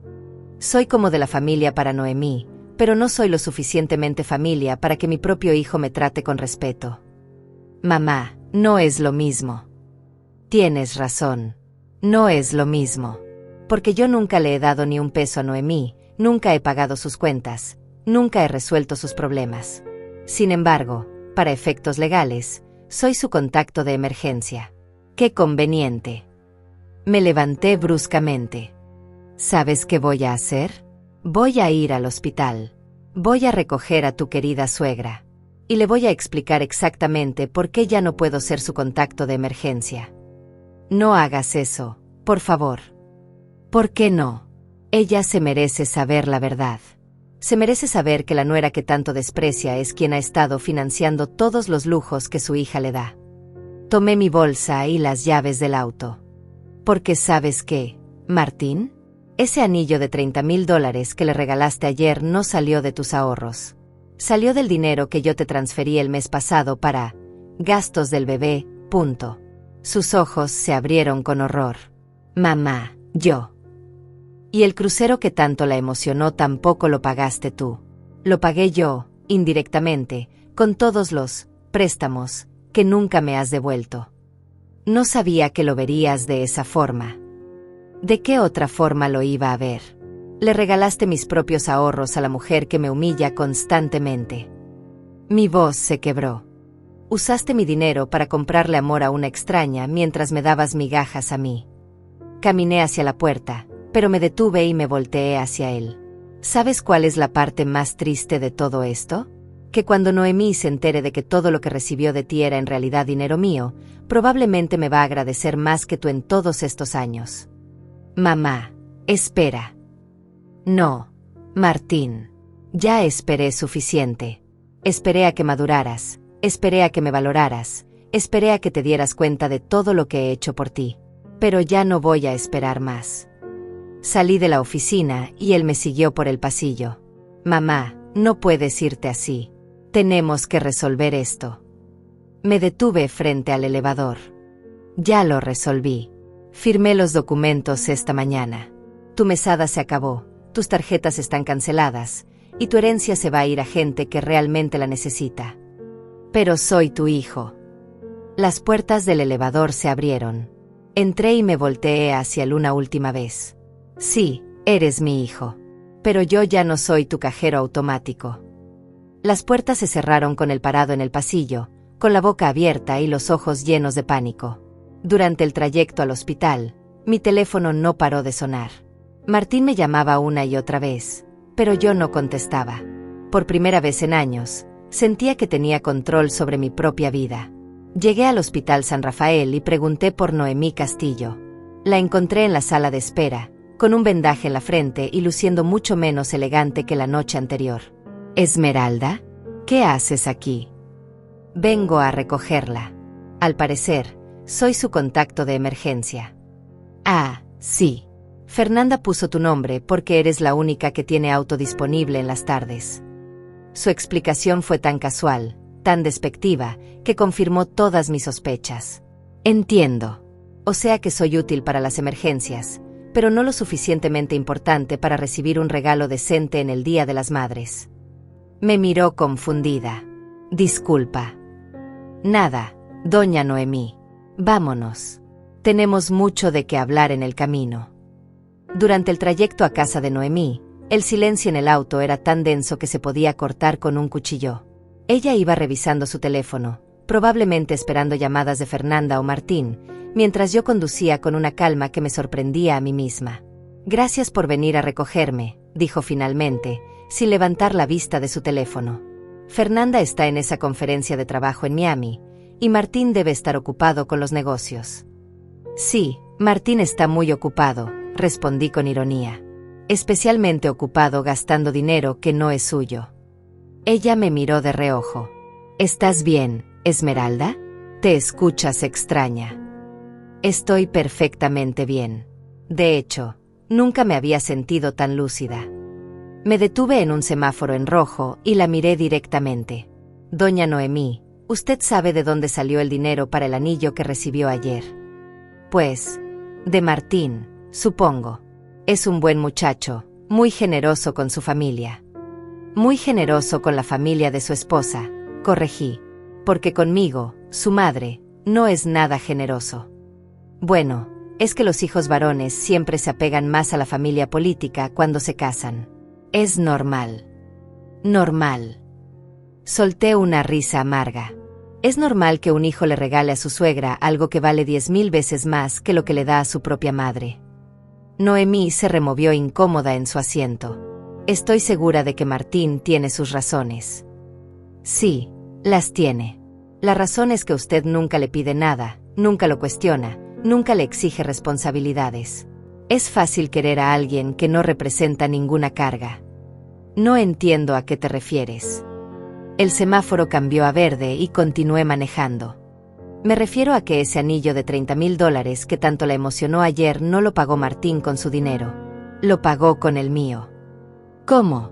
Soy como de la familia para Noemí, pero no soy lo suficientemente familia para que mi propio hijo me trate con respeto. Mamá, no es lo mismo. Tienes razón. No es lo mismo. Porque yo nunca le he dado ni un peso a Noemí, nunca he pagado sus cuentas, nunca he resuelto sus problemas. Sin embargo, para efectos legales, soy su contacto de emergencia. ¡Qué conveniente! Me levanté bruscamente. ¿Sabes qué voy a hacer? Voy a ir al hospital. Voy a recoger a tu querida suegra. Y le voy a explicar exactamente por qué ya no puedo ser su contacto de emergencia. No hagas eso, por favor. ¿Por qué no? Ella se merece saber la verdad. Se merece saber que la nuera que tanto desprecia es quien ha estado financiando todos los lujos que su hija le da. Tomé mi bolsa y las llaves del auto. Porque ¿sabes qué, Martín? Ese anillo de $30,000 que le regalaste ayer no salió de tus ahorros. Salió del dinero que yo te transferí el mes pasado para gastos del bebé, punto. Sus ojos se abrieron con horror. Mamá, yo. Y el crucero que tanto la emocionó tampoco lo pagaste tú. Lo pagué yo, indirectamente, con todos los préstamos que nunca me has devuelto. No sabía que lo verías de esa forma. ¿De qué otra forma lo iba a ver? Le regalaste mis propios ahorros a la mujer que me humilla constantemente. Mi voz se quebró. Usaste mi dinero para comprarle amor a una extraña mientras me dabas migajas a mí. Caminé hacia la puerta, pero me detuve y me volteé hacia él. ¿Sabes cuál es la parte más triste de todo esto? Que cuando Noemí se entere de que todo lo que recibió de ti era en realidad dinero mío, probablemente me va a agradecer más que tú en todos estos años. Mamá, espera. No, Martín. Ya esperé suficiente. Esperé a que maduraras, esperé a que me valoraras, esperé a que te dieras cuenta de todo lo que he hecho por ti. Pero ya no voy a esperar más. Salí de la oficina y él me siguió por el pasillo. Mamá, no puedes irte así. Tenemos que resolver esto. Me detuve frente al elevador. Ya lo resolví. Firmé los documentos esta mañana. Tu mesada se acabó, tus tarjetas están canceladas, y tu herencia se va a ir a gente que realmente la necesita. Pero soy tu hijo. Las puertas del elevador se abrieron. Entré y me volteé hacia él una última vez. Sí, eres mi hijo. Pero yo ya no soy tu cajero automático. Las puertas se cerraron con él parado en el pasillo, con la boca abierta y los ojos llenos de pánico. Durante el trayecto al hospital, mi teléfono no paró de sonar. Martín me llamaba una y otra vez, pero yo no contestaba. Por primera vez en años, sentía que tenía control sobre mi propia vida. Llegué al Hospital San Rafael y pregunté por Noemí Castillo. La encontré en la sala de espera, con un vendaje en la frente y luciendo mucho menos elegante que la noche anterior. Esmeralda, ¿qué haces aquí? Vengo a recogerla. Al parecer, soy su contacto de emergencia. Ah, sí. Fernanda puso tu nombre porque eres la única que tiene auto disponible en las tardes. Su explicación fue tan casual, tan despectiva, que confirmó todas mis sospechas. Entiendo. O sea que soy útil para las emergencias, pero no lo suficientemente importante para recibir un regalo decente en el Día de las Madres. Me miró confundida. Disculpa. Nada, doña Noemí. Vámonos. Tenemos mucho de qué hablar en el camino. Durante el trayecto a casa de Noemí, el silencio en el auto era tan denso que se podía cortar con un cuchillo. Ella iba revisando su teléfono, probablemente esperando llamadas de Fernanda o Martín, mientras yo conducía con una calma que me sorprendía a mí misma. Gracias por venir a recogerme, dijo finalmente, sin levantar la vista de su teléfono. Fernanda está en esa conferencia de trabajo en Miami, y Martín debe estar ocupado con los negocios. Sí, Martín está muy ocupado, respondí con ironía. Especialmente ocupado gastando dinero que no es suyo. Ella me miró de reojo. ¿Estás bien, Esmeralda? Te escuchas extraña. Estoy perfectamente bien. De hecho, nunca me había sentido tan lúcida. Me detuve en un semáforo en rojo y la miré directamente. Doña Noemí, ¿usted sabe de dónde salió el dinero para el anillo que recibió ayer? Pues, de Martín, supongo. Es un buen muchacho, muy generoso con su familia. Muy generoso con la familia de su esposa, corregí. Porque conmigo, su madre, no es nada generoso. Bueno, es que los hijos varones siempre se apegan más a la familia política cuando se casan. Es normal. Normal. Solté una risa amarga. Es normal que un hijo le regale a su suegra algo que vale 10,000 veces más que lo que le da a su propia madre. Noemí se removió incómoda en su asiento. Estoy segura de que Martín tiene sus razones. Sí, Las tiene. La razón es que usted nunca le pide nada, nunca lo cuestiona, nunca le exige responsabilidades. Es fácil querer a alguien que no representa ninguna carga. No entiendo a qué te refieres. El semáforo cambió a verde y continué manejando. Me refiero a que ese anillo de $30,000 que tanto la emocionó ayer no lo pagó Martín con su dinero. Lo pagó con el mío. ¿Cómo?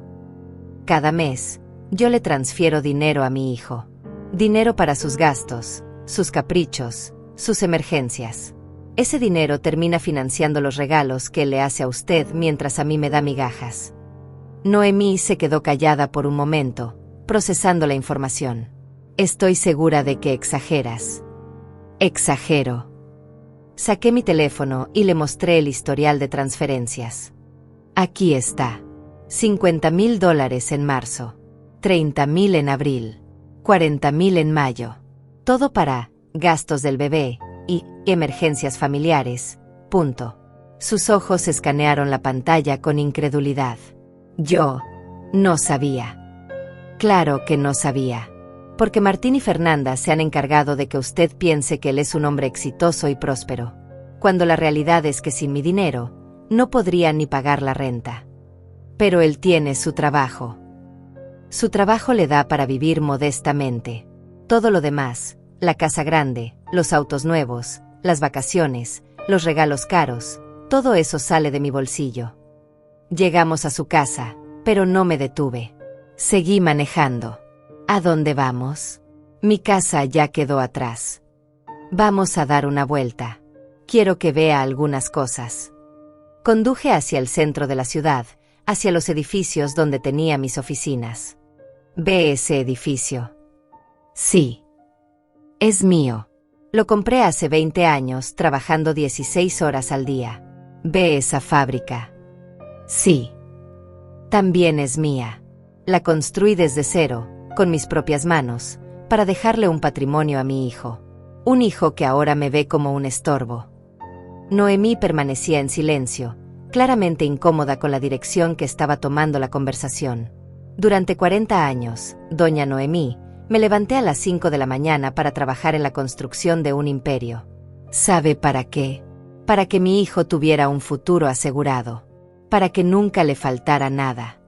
Cada mes, yo le transfiero dinero a mi hijo. Dinero para sus gastos, sus caprichos, sus emergencias. Ese dinero termina financiando los regalos que él le hace a usted mientras a mí me da migajas. Noemí se quedó callada por un momento, procesando la información. Estoy segura de que exageras. Exagero. Saqué mi teléfono y le mostré el historial de transferencias. Aquí está. $50,000 en marzo, $30,000 en abril, $40,000 en mayo. Todo para gastos del bebé y emergencias familiares. Punto. Sus ojos escanearon la pantalla con incredulidad. Yo no sabía. Claro que no sabía. Porque Martín y Fernanda se han encargado de que usted piense que él es un hombre exitoso y próspero, cuando la realidad es que sin mi dinero, no podría ni pagar la renta. Pero él tiene su trabajo. Su trabajo le da para vivir modestamente. Todo lo demás, la casa grande, los autos nuevos, las vacaciones, los regalos caros, todo eso sale de mi bolsillo. Llegamos a su casa, pero no me detuve. Seguí manejando. ¿A dónde vamos? Mi casa ya quedó atrás. Vamos a dar una vuelta. Quiero que vea algunas cosas. Conduje hacia el centro de la ciudad, hacia los edificios donde tenía mis oficinas. ¿Ve ese edificio? Sí. Es mío. Lo compré hace 20 años, trabajando 16 horas al día. ¿Ve esa fábrica? Sí. También es mía. La construí desde cero, con mis propias manos, para dejarle un patrimonio a mi hijo. Un hijo que ahora me ve como un estorbo. Noemí permanecía en silencio, claramente incómoda con la dirección que estaba tomando la conversación. Durante 40 años, doña Noemí, me levanté a las 5 de la mañana para trabajar en la construcción de un imperio. ¿Sabe para qué? Para que mi hijo tuviera un futuro asegurado. Para que nunca le faltara nada.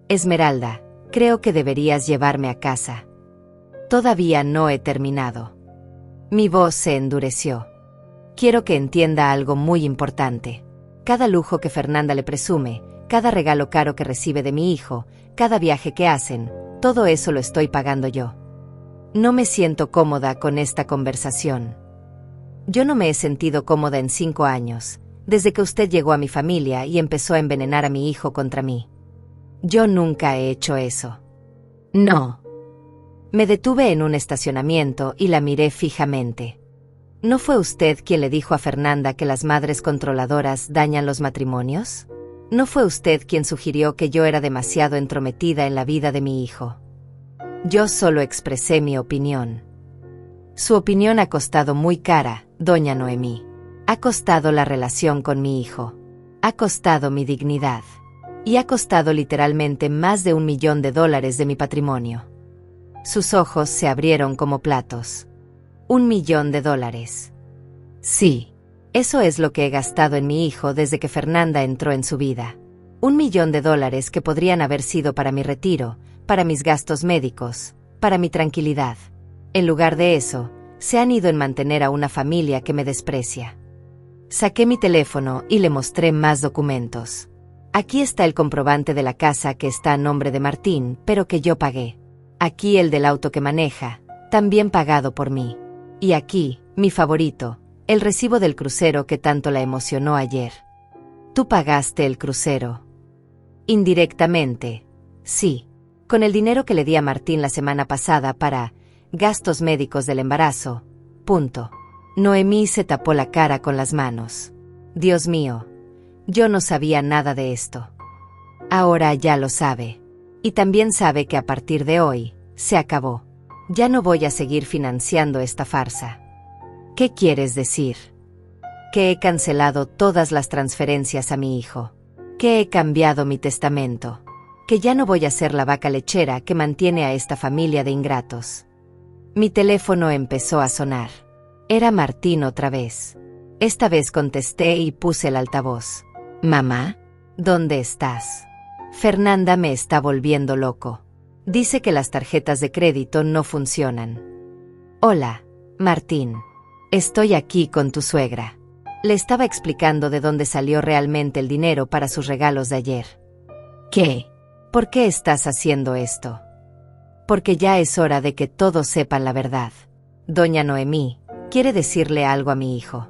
Esmeralda, creo que deberías llevarme a casa. Todavía no he terminado. Mi voz se endureció. Quiero que entienda algo muy importante. Cada lujo que Fernanda le presume, cada regalo caro que recibe de mi hijo, cada viaje que hacen, todo eso lo estoy pagando yo. No me siento cómoda con esta conversación. Yo no me he sentido cómoda en 5 años, desde que usted llegó a mi familia y empezó a envenenar a mi hijo contra mí. Yo nunca he hecho eso. No. Me detuve en un estacionamiento y la miré fijamente. ¿No fue usted quien le dijo a Fernanda que las madres controladoras dañan los matrimonios? ¿No fue usted quien sugirió que yo era demasiado entrometida en la vida de mi hijo? Yo solo expresé mi opinión. Su opinión ha costado muy cara, doña Noemí. Ha costado la relación con mi hijo. Ha costado mi dignidad. Y ha costado literalmente más de $1 millón de mi patrimonio. Sus ojos se abrieron como platos. $1 millón. Sí, eso es lo que he gastado en mi hijo desde que Fernanda entró en su vida. $1 millón que podrían haber sido para mi retiro, para mis gastos médicos, para mi tranquilidad. En lugar de eso, se han ido en mantener a una familia que me desprecia. Saqué mi teléfono y le mostré más documentos. Aquí está el comprobante de la casa que está a nombre de Martín, pero que yo pagué. Aquí el del auto que maneja, también pagado por mí. Y aquí, mi favorito, el recibo del crucero que tanto la emocionó ayer. ¿Tú pagaste el crucero? Indirectamente, sí. Con el dinero que le di a Martín la semana pasada para gastos médicos del embarazo. Punto. Noemí se tapó la cara con las manos. Dios mío, yo no sabía nada de esto. Ahora ya lo sabe. Y también sabe que a partir de hoy, se acabó. Ya no voy a seguir financiando esta farsa. ¿Qué quieres decir? Que he cancelado todas las transferencias a mi hijo. Que he cambiado mi testamento. Que ya no voy a ser la vaca lechera que mantiene a esta familia de ingratos. Mi teléfono empezó a sonar. Era Martín otra vez. Esta vez contesté y puse el altavoz. «Mamá, ¿dónde estás? Fernanda me está volviendo loco. Dice que las tarjetas de crédito no funcionan». «Hola, Martín. Estoy aquí con tu suegra». Le estaba explicando de dónde salió realmente el dinero para sus regalos de ayer. «¿Qué? ¿Por qué estás haciendo esto?» «Porque ya es hora de que todos sepan la verdad. Doña Noemí quiere decirle algo a mi hijo».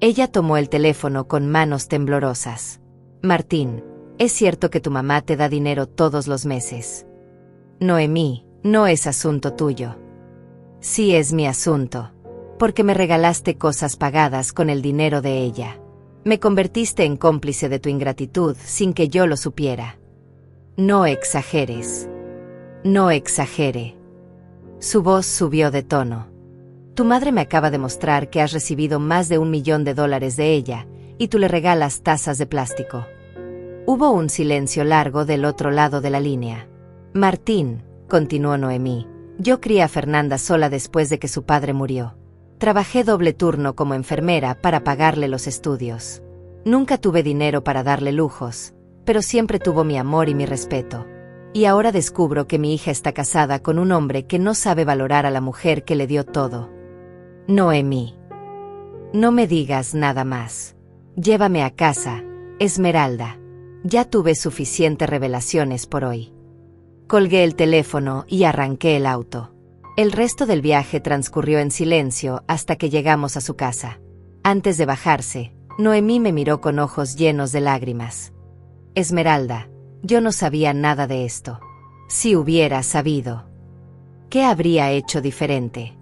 Ella tomó el teléfono con manos temblorosas. «Martín, ¿es cierto que tu mamá te da dinero todos los meses?» «Noemí, no es asunto tuyo». «Sí es mi asunto. Porque me regalaste cosas pagadas con el dinero de ella. Me convertiste en cómplice de tu ingratitud sin que yo lo supiera». «No exageres». «No exagere». Su voz subió de tono. «Tu madre me acaba de mostrar que has recibido más de $1 millón de ella, y tú le regalas tazas de plástico». Hubo un silencio largo del otro lado de la línea. «Martín», continuó Noemí, «yo crié a Fernanda sola después de que su padre murió. Trabajé doble turno como enfermera para pagarle los estudios. Nunca tuve dinero para darle lujos, pero siempre tuvo mi amor y mi respeto. Y ahora descubro que mi hija está casada con un hombre que no sabe valorar a la mujer que le dio todo». «Noemí, no me digas nada más. Llévame a casa, Esmeralda. Ya tuve suficientes revelaciones por hoy». Colgué el teléfono y arranqué el auto. El resto del viaje transcurrió en silencio hasta que llegamos a su casa. Antes de bajarse, Noemí me miró con ojos llenos de lágrimas. «Esmeralda, yo no sabía nada de esto. Si hubiera sabido, ¿qué habría hecho diferente?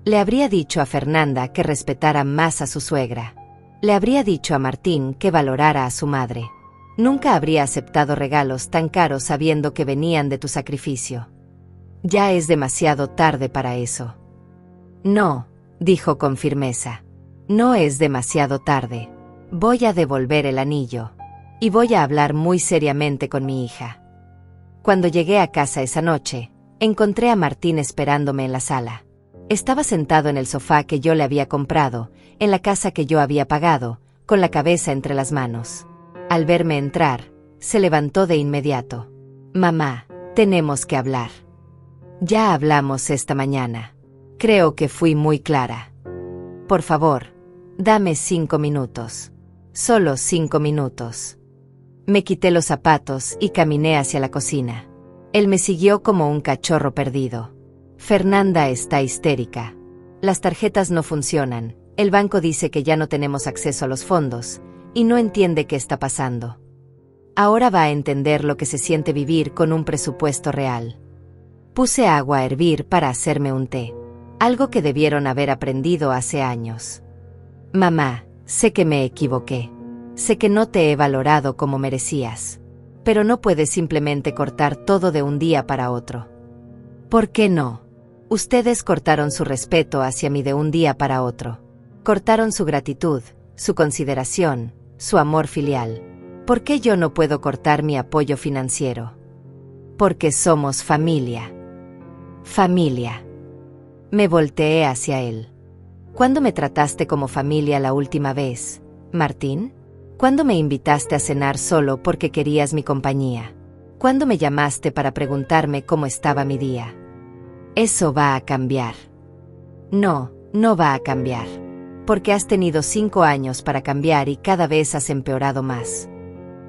Le habría dicho a Fernanda que respetara más a su suegra. Le habría dicho a Martín que valorara a su madre. Nunca habría aceptado regalos tan caros sabiendo que venían de tu sacrificio. Ya es demasiado tarde para eso». «No», dijo con firmeza. «No es demasiado tarde. Voy a devolver el anillo. Y voy a hablar muy seriamente con mi hija». Cuando llegué a casa esa noche, encontré a Martín esperándome en la sala. Estaba sentado en el sofá que yo le había comprado, en la casa que yo había pagado, con la cabeza entre las manos. Al verme entrar, se levantó de inmediato. «Mamá, tenemos que hablar. Ya hablamos esta mañana. Creo que fui muy clara. Por favor, dame 5 minutos. Solo 5 minutos». Me quité los zapatos y caminé hacia la cocina. Él me siguió como un cachorro perdido. «Fernanda está histérica. Las tarjetas no funcionan, el banco dice que ya no tenemos acceso a los fondos, y no entiende qué está pasando. Ahora va a entender lo que se siente vivir con un presupuesto real». Puse agua a hervir para hacerme un té, algo que debieron haber aprendido hace años. «Mamá, sé que me equivoqué. Sé que no te he valorado como merecías. Pero no puedes simplemente cortar todo de un día para otro». «¿Por qué no? Ustedes cortaron su respeto hacia mí de un día para otro. Cortaron su gratitud, su consideración, su amor filial. ¿Por qué yo no puedo cortar mi apoyo financiero?» «Porque somos familia». «Familia». Me volteé hacia él. «¿Cuándo me trataste como familia la última vez, Martín? ¿Cuándo me invitaste a cenar solo porque querías mi compañía? ¿Cuándo me llamaste para preguntarme cómo estaba mi día? Eso va a cambiar». «No, no va a cambiar. Porque has tenido 5 años para cambiar y cada vez has empeorado más».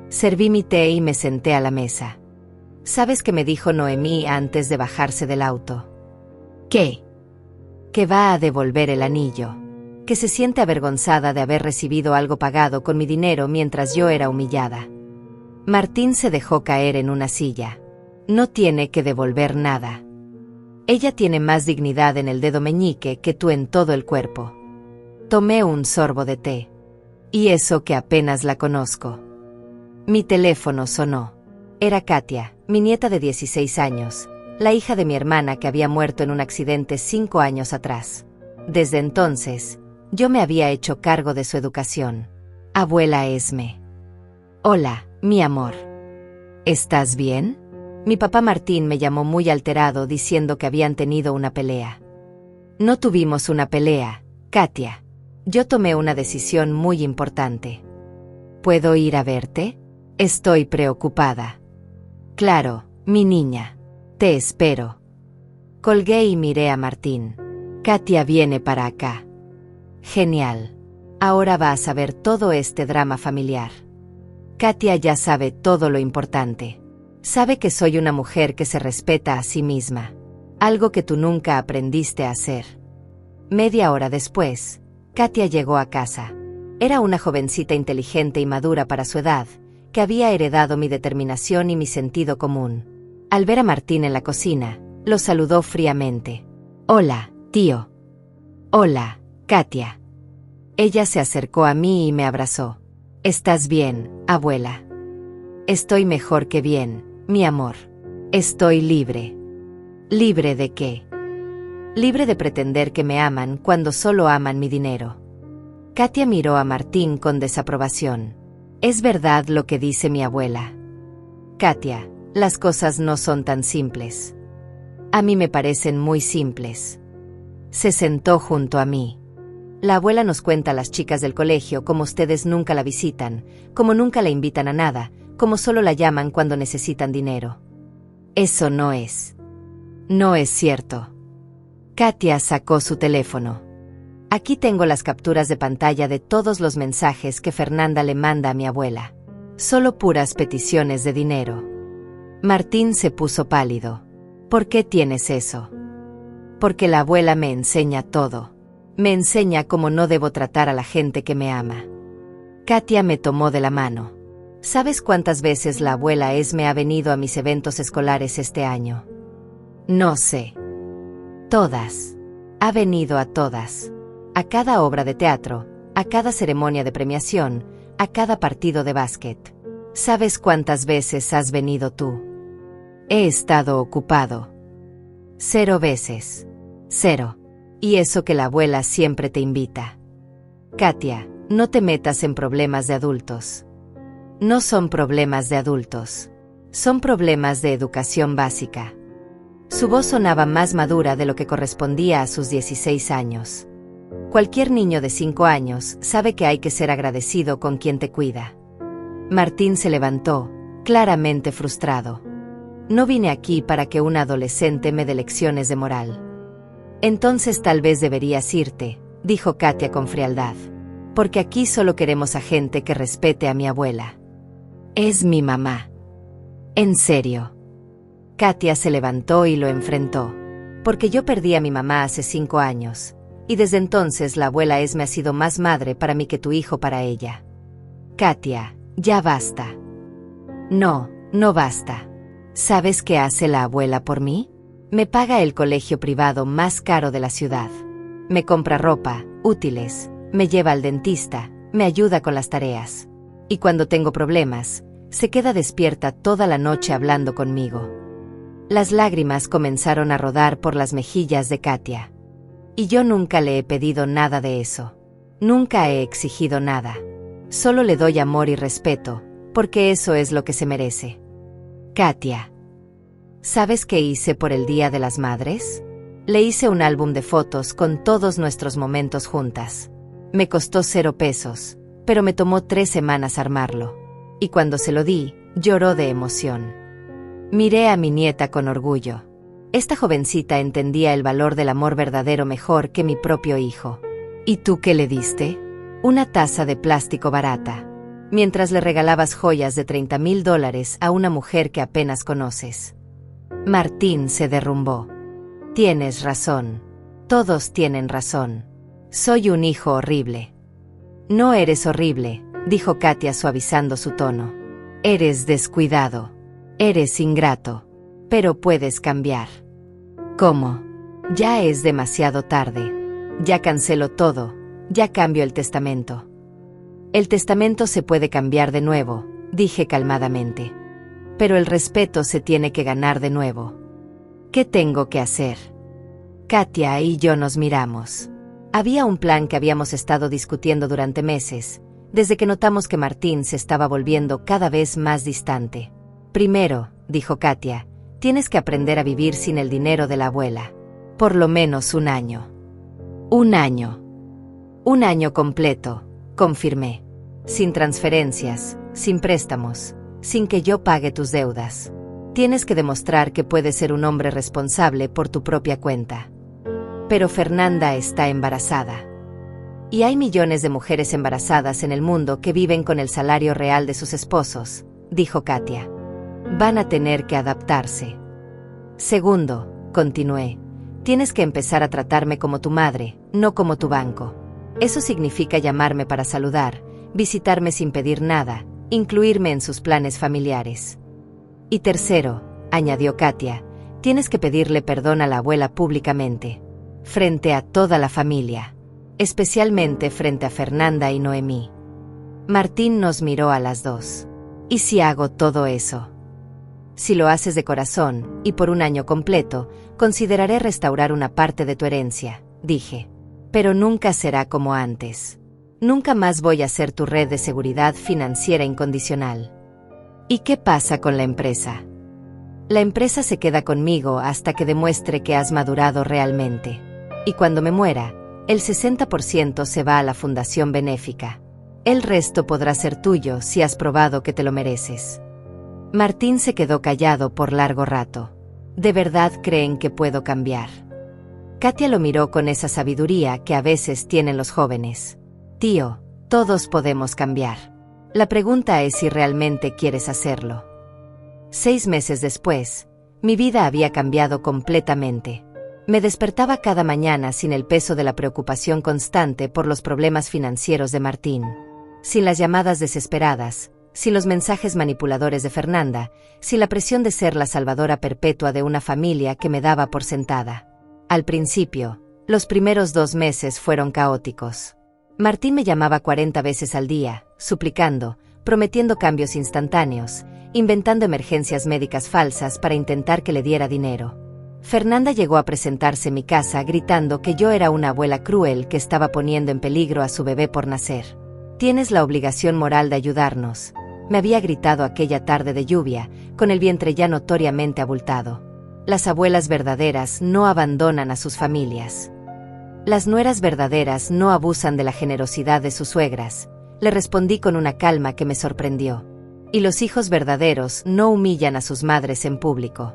Serví mi té y me senté a la mesa. ¿Sabes qué me dijo Noemí antes de bajarse del auto? ¿Qué? Que va a devolver el anillo. Que se siente avergonzada de haber recibido algo pagado con mi dinero mientras yo era humillada. Martín se dejó caer en una silla. «No tiene que devolver nada. Ella tiene más dignidad en el dedo meñique que tú en todo el cuerpo». Tomé un sorbo de té. «Y eso que apenas la conozco». Mi teléfono sonó. Era Katia, mi nieta de 16 años, la hija de mi hermana que había muerto en un accidente 5 años atrás. Desde entonces, yo me había hecho cargo de su educación. «Abuela Esme». «Hola, mi amor. ¿Estás bien?». Mi papá Martín me llamó muy alterado diciendo que habían tenido una pelea. No tuvimos una pelea, Katia. Yo tomé una decisión muy importante. ¿Puedo ir a verte? Estoy preocupada. Claro, mi niña. Te espero. Colgué y miré a Martín. Katia viene para acá. Genial. Ahora va a saber todo este drama familiar. Katia ya sabe todo lo importante. Sabe que soy una mujer que se respeta a sí misma. Algo que tú nunca aprendiste a hacer. Media hora después, Katia llegó a casa. Era una jovencita inteligente y madura para su edad, que había heredado mi determinación y mi sentido común. Al ver a Martín en la cocina, lo saludó fríamente. Hola, tío. Hola, Katia. Ella se acercó a mí y me abrazó. ¿Estás bien, abuela? Estoy mejor que bien, mi amor. Estoy libre. ¿Libre de qué? Libre de pretender que me aman cuando solo aman mi dinero. Katia miró a Martín con desaprobación. ¿Es verdad lo que dice mi abuela? Katia, las cosas no son tan simples. A mí me parecen muy simples. Se sentó junto a mí. La abuela nos cuenta a las chicas del colegio cómo ustedes nunca la visitan, cómo nunca la invitan a nada, cómo solo la llaman cuando necesitan dinero. Eso no es. No es cierto. Katia sacó su teléfono. Aquí tengo las capturas de pantalla de todos los mensajes que Fernanda le manda a mi abuela. Solo puras peticiones de dinero. Martín se puso pálido. ¿Por qué tienes eso? Porque la abuela me enseña todo. Me enseña cómo no debo tratar a la gente que me ama. Katia me tomó de la mano. ¿Sabes cuántas veces la abuela Esme ha venido a mis eventos escolares este año? No sé. Todas. Ha venido a todas. A cada obra de teatro, a cada ceremonia de premiación, a cada partido de básquet. ¿Sabes cuántas veces has venido tú? He estado ocupado. 0 veces. 0. Y eso que la abuela siempre te invita. Katia, no te metas en problemas de adultos. No son problemas de adultos. Son problemas de educación básica. Su voz sonaba más madura de lo que correspondía a sus 16 años. Cualquier niño de 5 años sabe que hay que ser agradecido con quien te cuida. Martín se levantó, claramente frustrado. No vine aquí para que un adolescente me dé lecciones de moral. Entonces tal vez deberías irte, dijo Katia con frialdad. Porque aquí solo queremos a gente que respete a mi abuela. Es mi mamá. ¿En serio? Katia se levantó y lo enfrentó. Porque yo perdí a mi mamá hace 5 años. Y desde entonces la abuela Esme ha sido más madre para mí que tu hijo para ella. Katia, ya basta. No, no basta. ¿Sabes qué hace la abuela por mí? Me paga el colegio privado más caro de la ciudad. Me compra ropa, útiles, me lleva al dentista, me ayuda con las tareas. Y cuando tengo problemas, se queda despierta toda la noche hablando conmigo. Las lágrimas comenzaron a rodar por las mejillas de Katia. Y yo nunca le he pedido nada de eso. Nunca he exigido nada. Solo le doy amor y respeto, porque eso es lo que se merece. Katia. ¿Sabes qué hice por el Día de las Madres? Le hice un álbum de fotos con todos nuestros momentos juntas. Me costó 0 pesos, pero me tomó 3 semanas armarlo. Y cuando se lo di, lloró de emoción. Miré a mi nieta con orgullo. Esta jovencita entendía el valor del amor verdadero mejor que mi propio hijo. ¿Y tú qué le diste? Una taza de plástico barata, mientras le regalabas joyas de $30,000 a una mujer que apenas conoces. Martín se derrumbó. Tienes razón. Todos tienen razón. Soy un hijo horrible. No eres horrible, dijo Katia suavizando su tono. Eres descuidado. Eres ingrato. Pero puedes cambiar. ¿Cómo? Ya es demasiado tarde. Ya cancelo todo. Ya cambio el testamento. El testamento se puede cambiar de nuevo, dije calmadamente. Pero el respeto se tiene que ganar de nuevo. ¿Qué tengo que hacer? Katia y yo nos miramos. Había un plan que habíamos estado discutiendo durante meses, desde que notamos que Martín se estaba volviendo cada vez más distante. Primero, dijo Katia, tienes que aprender a vivir sin el dinero de la abuela. Por lo menos 1 año. 1 año. 1 año completo, confirmé. Sin transferencias, sin préstamos, sin que yo pague tus deudas. Tienes que demostrar que puedes ser un hombre responsable por tu propia cuenta. Pero Fernanda está embarazada. Y hay millones de mujeres embarazadas en el mundo que viven con el salario real de sus esposos, dijo Katia. Van a tener que adaptarse. Segundo, continué, tienes que empezar a tratarme como tu madre, no como tu banco. Eso significa llamarme para saludar, visitarme sin pedir nada, incluirme en sus planes familiares. Y tercero, añadió Katia, tienes que pedirle perdón a la abuela públicamente, frente a toda la familia, especialmente frente a Fernanda y Noemí. Martín nos miró a las dos. ¿Y si hago todo eso? Si lo haces de corazón, y por 1 año completo, consideraré restaurar una parte de tu herencia, dije. Pero nunca será como antes. Nunca más voy a ser tu red de seguridad financiera incondicional. ¿Y qué pasa con la empresa? La empresa se queda conmigo hasta que demuestre que has madurado realmente. Y cuando me muera, el 60% se va a la fundación benéfica. El resto podrá ser tuyo si has probado que te lo mereces. Martín se quedó callado por largo rato. ¿De verdad creen que puedo cambiar? Katia lo miró con esa sabiduría que a veces tienen los jóvenes. Tío, todos podemos cambiar. La pregunta es si realmente quieres hacerlo. 6 meses después, mi vida había cambiado completamente. Me despertaba cada mañana sin el peso de la preocupación constante por los problemas financieros de Martín. Sin las llamadas desesperadas, sin los mensajes manipuladores de Fernanda, sin la presión de ser la salvadora perpetua de una familia que me daba por sentada. Al principio, los primeros 2 meses fueron caóticos. Martín me llamaba 40 veces al día, suplicando, prometiendo cambios instantáneos, inventando emergencias médicas falsas para intentar que le diera dinero. Fernanda llegó a presentarse en mi casa gritando que yo era una abuela cruel que estaba poniendo en peligro a su bebé por nacer. Tienes la obligación moral de ayudarnos, me había gritado aquella tarde de lluvia, con el vientre ya notoriamente abultado. Las abuelas verdaderas no abandonan a sus familias. Las nueras verdaderas no abusan de la generosidad de sus suegras, le respondí con una calma que me sorprendió. Y los hijos verdaderos no humillan a sus madres en público.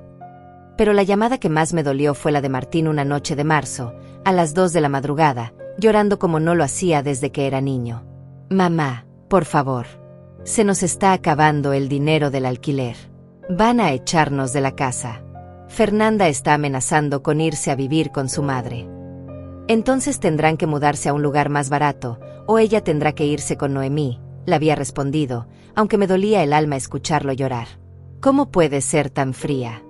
Pero la llamada que más me dolió fue la de Martín una noche de marzo, a las 2 de la madrugada, llorando como no lo hacía desde que era niño. Mamá, por favor. Se nos está acabando el dinero del alquiler. Van a echarnos de la casa. Fernanda está amenazando con irse a vivir con su madre. Entonces tendrán que mudarse a un lugar más barato, o ella tendrá que irse con Noemí, le había respondido, aunque me dolía el alma escucharlo llorar. ¿Cómo puedes ser tan fría?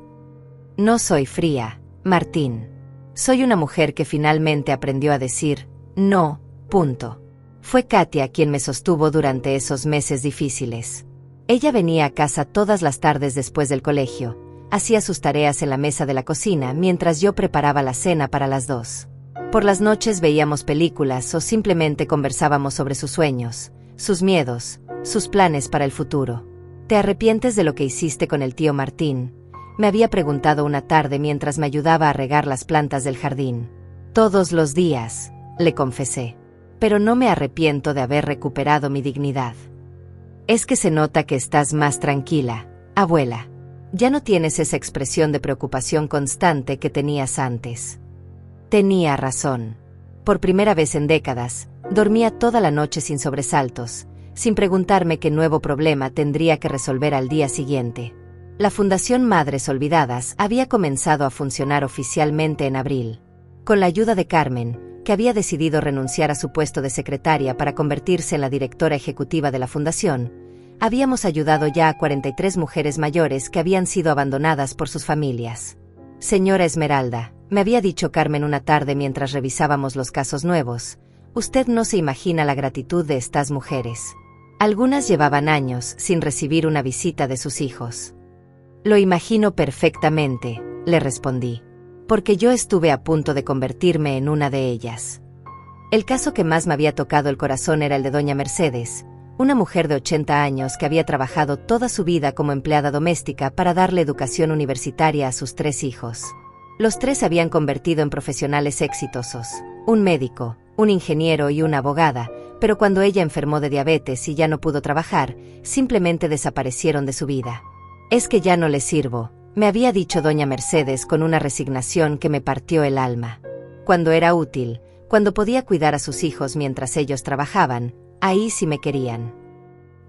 No soy fría, Martín. Soy una mujer que finalmente aprendió a decir, no, punto. Fue Katia quien me sostuvo durante esos meses difíciles. Ella venía a casa todas las tardes después del colegio, hacía sus tareas en la mesa de la cocina mientras yo preparaba la cena para las 2. Por las noches veíamos películas o simplemente conversábamos sobre sus sueños, sus miedos, sus planes para el futuro. ¿Te arrepientes de lo que hiciste con el tío Martín?, me había preguntado una tarde mientras me ayudaba a regar las plantas del jardín. Todos los días, le confesé. Pero no me arrepiento de haber recuperado mi dignidad. Es que se nota que estás más tranquila, abuela. Ya no tienes esa expresión de preocupación constante que tenías antes. Tenía razón. Por primera vez en décadas, dormía toda la noche sin sobresaltos, sin preguntarme qué nuevo problema tendría que resolver al día siguiente. La Fundación Madres Olvidadas había comenzado a funcionar oficialmente en abril. Con la ayuda de Carmen, que había decidido renunciar a su puesto de secretaria para convertirse en la directora ejecutiva de la fundación, habíamos ayudado ya a 43 mujeres mayores que habían sido abandonadas por sus familias. Señora Esmeralda, me había dicho Carmen una tarde mientras revisábamos los casos nuevos, usted no se imagina la gratitud de estas mujeres. Algunas llevaban años sin recibir una visita de sus hijos. Lo imagino perfectamente, le respondí, porque yo estuve a punto de convertirme en una de ellas. El caso que más me había tocado el corazón era el de doña Mercedes, una mujer de 80 años que había trabajado toda su vida como empleada doméstica para darle educación universitaria a sus 3 hijos. Los 3 se habían convertido en profesionales exitosos, un médico, un ingeniero y una abogada, pero cuando ella enfermó de diabetes y ya no pudo trabajar, simplemente desaparecieron de su vida. «Es que ya no les sirvo», me había dicho doña Mercedes con una resignación que me partió el alma. Cuando era útil, cuando podía cuidar a sus hijos mientras ellos trabajaban, ahí sí me querían.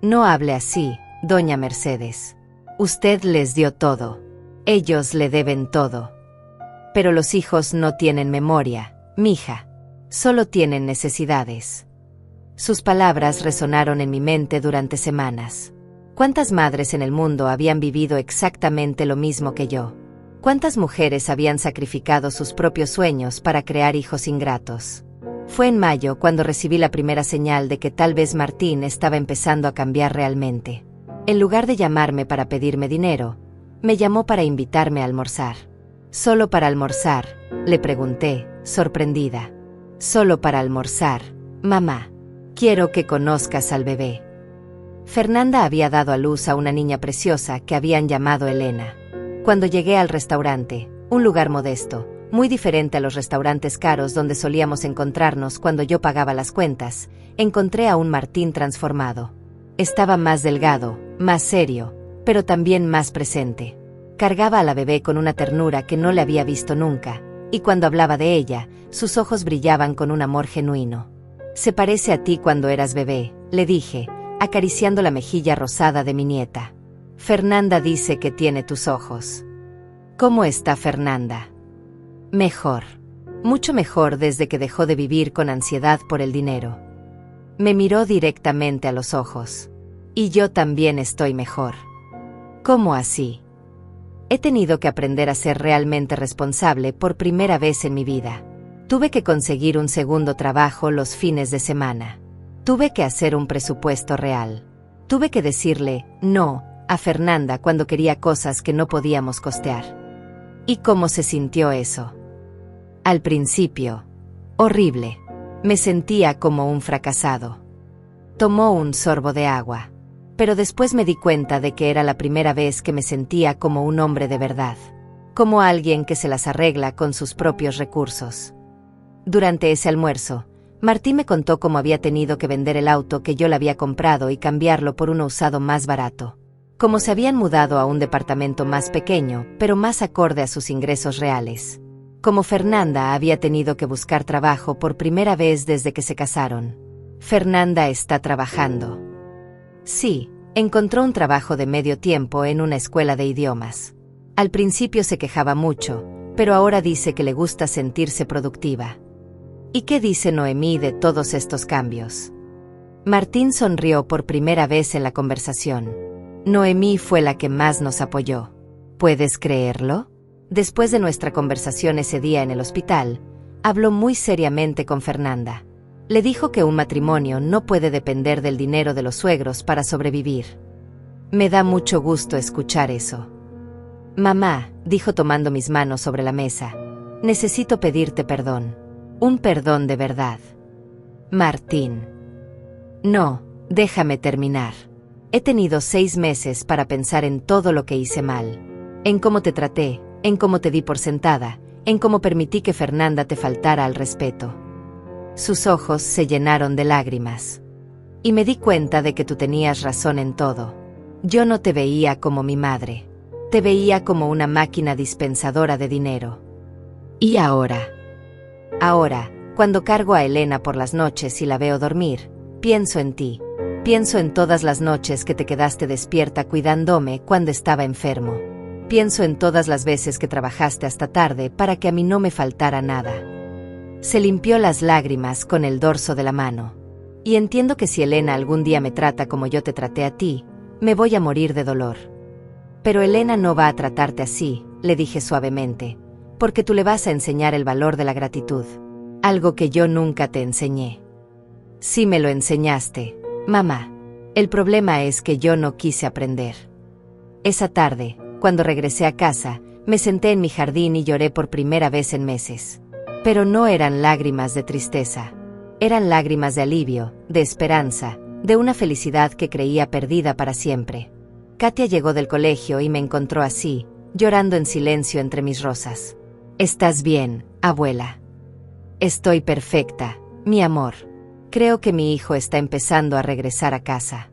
«No hable así, doña Mercedes. Usted les dio todo. Ellos le deben todo. Pero los hijos no tienen memoria, mija. Solo tienen necesidades». Sus palabras resonaron en mi mente durante semanas. ¿Cuántas madres en el mundo habían vivido exactamente lo mismo que yo? ¿Cuántas mujeres habían sacrificado sus propios sueños para crear hijos ingratos? Fue en mayo cuando recibí la primera señal de que tal vez Martín estaba empezando a cambiar realmente. En lugar de llamarme para pedirme dinero, me llamó para invitarme a almorzar. «¿Solo para almorzar?», le pregunté, sorprendida. «Solo para almorzar, mamá. Quiero que conozcas al bebé». Fernanda había dado a luz a una niña preciosa que habían llamado Elena. Cuando llegué al restaurante, un lugar modesto, muy diferente a los restaurantes caros donde solíamos encontrarnos cuando yo pagaba las cuentas, encontré a un Martín transformado. Estaba más delgado, más serio, pero también más presente. Cargaba a la bebé con una ternura que no le había visto nunca, y cuando hablaba de ella, sus ojos brillaban con un amor genuino. «Se parece a ti cuando eras bebé», le dije, acariciando la mejilla rosada de mi nieta. «Fernanda dice que tiene tus ojos». «¿Cómo está Fernanda?» «Mejor. Mucho mejor desde que dejó de vivir con ansiedad por el dinero». Me miró directamente a los ojos. «Y yo también estoy mejor». «¿Cómo así?» «He tenido que aprender a ser realmente responsable por primera vez en mi vida. Tuve que conseguir un segundo trabajo los fines de semana. Tuve que hacer un presupuesto real. Tuve que decirle no a Fernanda cuando quería cosas que no podíamos costear». ¿Y cómo se sintió eso? Al principio, horrible. Me sentía como un fracasado. Tomó un sorbo de agua. Pero después me di cuenta de que era la primera vez que me sentía como un hombre de verdad. Como alguien que se las arregla con sus propios recursos. Durante ese almuerzo, Martín me contó cómo había tenido que vender el auto que yo le había comprado y cambiarlo por uno usado más barato. Cómo se habían mudado a un departamento más pequeño, pero más acorde a sus ingresos reales. Cómo Fernanda había tenido que buscar trabajo por primera vez desde que se casaron. «Fernanda está trabajando». Sí, encontró un trabajo de medio tiempo en una escuela de idiomas. Al principio se quejaba mucho, pero ahora dice que le gusta sentirse productiva. ¿Y qué dice Noemí de todos estos cambios? Martín sonrió por primera vez en la conversación. Noemí fue la que más nos apoyó. ¿Puedes creerlo? Después de nuestra conversación ese día en el hospital, habló muy seriamente con Fernanda. Le dijo que un matrimonio no puede depender del dinero de los suegros para sobrevivir. Me da mucho gusto escuchar eso. «Mamá», dijo tomando mis manos sobre la mesa, «necesito pedirte perdón. Un perdón de verdad». «Martín». «No, déjame terminar. He tenido 6 meses para pensar en todo lo que hice mal. En cómo te traté, en cómo te di por sentada, en cómo permití que Fernanda te faltara al respeto». Sus ojos se llenaron de lágrimas. «Y me di cuenta de que tú tenías razón en todo. Yo no te veía como mi madre. Te veía como una máquina dispensadora de dinero. ¿Y ahora?» «Ahora, cuando cargo a Elena por las noches y la veo dormir, pienso en ti. Pienso en todas las noches que te quedaste despierta cuidándome cuando estaba enfermo. Pienso en todas las veces que trabajaste hasta tarde para que a mí no me faltara nada». Se limpió las lágrimas con el dorso de la mano. «Y entiendo que si Elena algún día me trata como yo te traté a ti, me voy a morir de dolor. Pero Elena no va a tratarte así», le dije suavemente, «porque tú le vas a enseñar el valor de la gratitud. Algo que yo nunca te enseñé». «Sí me lo enseñaste, mamá. El problema es que yo no quise aprender». Esa tarde, cuando regresé a casa, me senté en mi jardín y lloré por primera vez en meses. Pero no eran lágrimas de tristeza. Eran lágrimas de alivio, de esperanza, de una felicidad que creía perdida para siempre. Katia llegó del colegio y me encontró así, llorando en silencio entre mis rosas. «¿Estás bien, abuela?» «Estoy perfecta, mi amor. Creo que mi hijo está empezando a regresar a casa».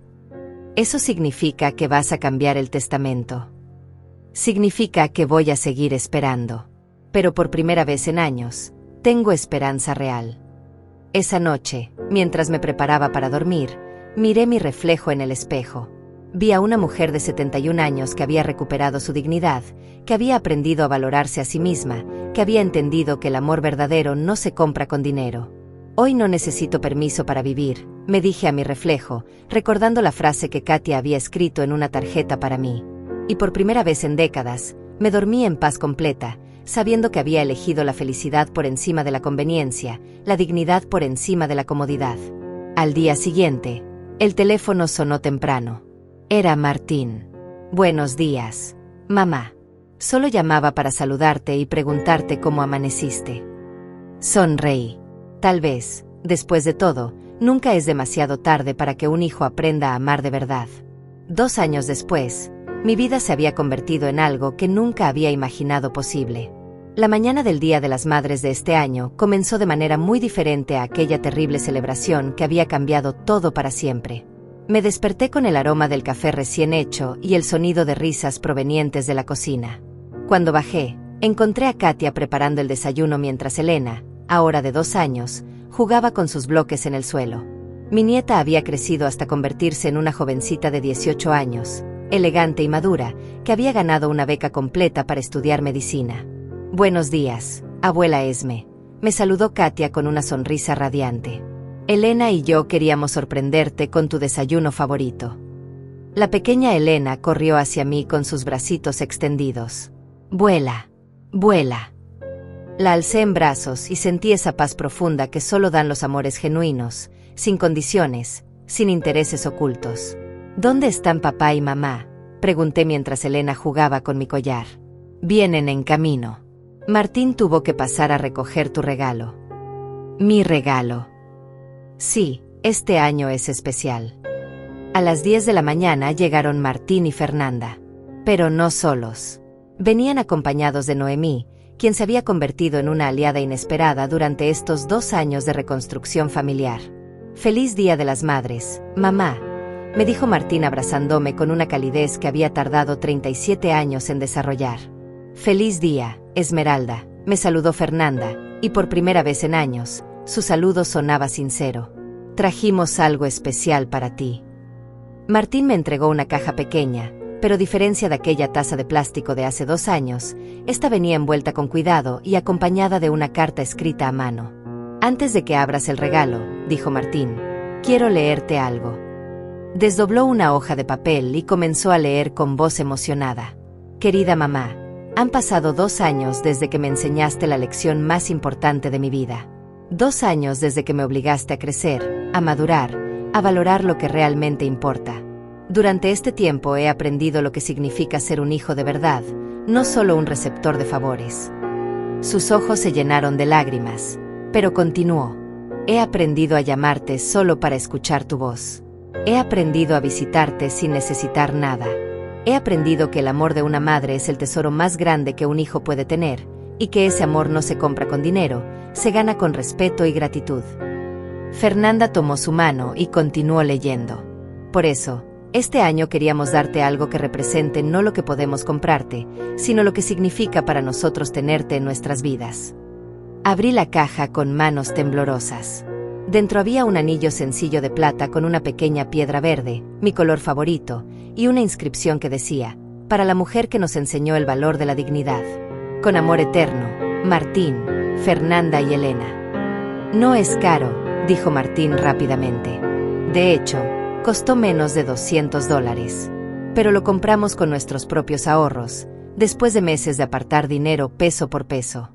«Eso significa que vas a cambiar el testamento». «Significa que voy a seguir esperando. Pero por primera vez en años, tengo esperanza real». Esa noche, mientras me preparaba para dormir, miré mi reflejo en el espejo. Vi a una mujer de 71 años que había recuperado su dignidad, que había aprendido a valorarse a sí misma, que había entendido que el amor verdadero no se compra con dinero. «Hoy no necesito permiso para vivir», me dije a mi reflejo, recordando la frase que Katia había escrito en una tarjeta para mí. Y por primera vez en décadas, me dormí en paz completa, sabiendo que había elegido la felicidad por encima de la conveniencia, la dignidad por encima de la comodidad. Al día siguiente, el teléfono sonó temprano. Era Martín. «Buenos días, mamá. Solo llamaba para saludarte y preguntarte cómo amaneciste». Sonreí. Tal vez, después de todo, nunca es demasiado tarde para que un hijo aprenda a amar de verdad. 2 años después, mi vida se había convertido en algo que nunca había imaginado posible. La mañana del Día de las Madres de este año comenzó de manera muy diferente a aquella terrible celebración que había cambiado todo para siempre. Me desperté con el aroma del café recién hecho y el sonido de risas provenientes de la cocina. Cuando bajé, encontré a Katia preparando el desayuno mientras Elena, ahora de 2 años, jugaba con sus bloques en el suelo. Mi nieta había crecido hasta convertirse en una jovencita de 18 años, elegante y madura, que había ganado una beca completa para estudiar medicina. «Buenos días, abuela Esme», me saludó Katia con una sonrisa radiante. «Elena y yo queríamos sorprenderte con tu desayuno favorito». La pequeña Elena corrió hacia mí con sus bracitos extendidos. «Vuela, vuela». La alcé en brazos y sentí esa paz profunda que solo dan los amores genuinos, sin condiciones, sin intereses ocultos. «¿Dónde están papá y mamá?», pregunté mientras Elena jugaba con mi collar. «Vienen en camino. Martín tuvo que pasar a recoger tu regalo». «¿Mi regalo?» «Sí, este año es especial». A las 10 de la mañana llegaron Martín y Fernanda. Pero no solos. Venían acompañados de Noemí, quien se había convertido en una aliada inesperada durante estos 2 años de reconstrucción familiar. «Feliz Día de las Madres, mamá», me dijo Martín abrazándome con una calidez que había tardado 37 años en desarrollar. «Feliz día, Esmeralda», me saludó Fernanda, y por primera vez en años, su saludo sonaba sincero. «Trajimos algo especial para ti». Martín me entregó una caja pequeña, pero a diferencia de aquella taza de plástico de hace 2 años, esta venía envuelta con cuidado y acompañada de una carta escrita a mano. «Antes de que abras el regalo», dijo Martín, «quiero leerte algo». Desdobló una hoja de papel y comenzó a leer con voz emocionada. «Querida mamá, han pasado 2 años desde que me enseñaste la lección más importante de mi vida. 2 años desde que me obligaste a crecer, a madurar, a valorar lo que realmente importa. Durante este tiempo he aprendido lo que significa ser un hijo de verdad, no solo un receptor de favores». Sus ojos se llenaron de lágrimas, pero continuó. «He aprendido a llamarte solo para escuchar tu voz. He aprendido a visitarte sin necesitar nada. He aprendido que el amor de una madre es el tesoro más grande que un hijo puede tener, y que ese amor no se compra con dinero, se gana con respeto y gratitud». Fernanda tomó su mano y continuó leyendo. «Por eso, este año queríamos darte algo que represente no lo que podemos comprarte, sino lo que significa para nosotros tenerte en nuestras vidas». Abrí la caja con manos temblorosas. Dentro había un anillo sencillo de plata con una pequeña piedra verde, mi color favorito, y una inscripción que decía: «Para la mujer que nos enseñó el valor de la dignidad. Con amor eterno, Martín, Fernanda y Elena». «No es caro», dijo Martín rápidamente. «De hecho, costó menos de $200. Pero lo compramos con nuestros propios ahorros, después de meses de apartar dinero peso por peso.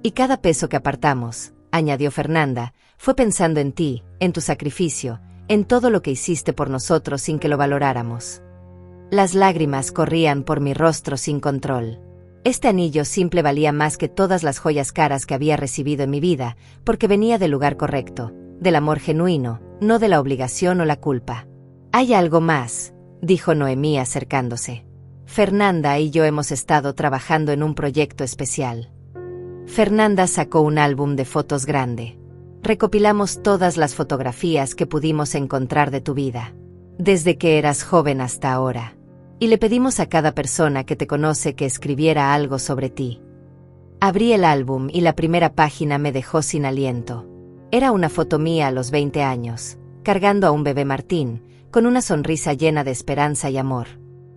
Y cada peso que apartamos», añadió Fernanda, «fue pensando en ti, en tu sacrificio, en todo lo que hiciste por nosotros sin que lo valoráramos». Las lágrimas corrían por mi rostro sin control. Este anillo simple valía más que todas las joyas caras que había recibido en mi vida, porque venía del lugar correcto, del amor genuino, no de la obligación o la culpa. Hay algo más, dijo Noemí acercándose. Fernanda y yo hemos estado trabajando en un proyecto especial. Fernanda sacó un álbum de fotos grande. Recopilamos todas las fotografías que pudimos encontrar de tu vida, desde que eras joven hasta ahora. Y le pedimos a cada persona que te conoce que escribiera algo sobre ti. Abrí el álbum y la primera página me dejó sin aliento. Era una foto mía a los 20 años, cargando a un bebé Martín, con una sonrisa llena de esperanza y amor.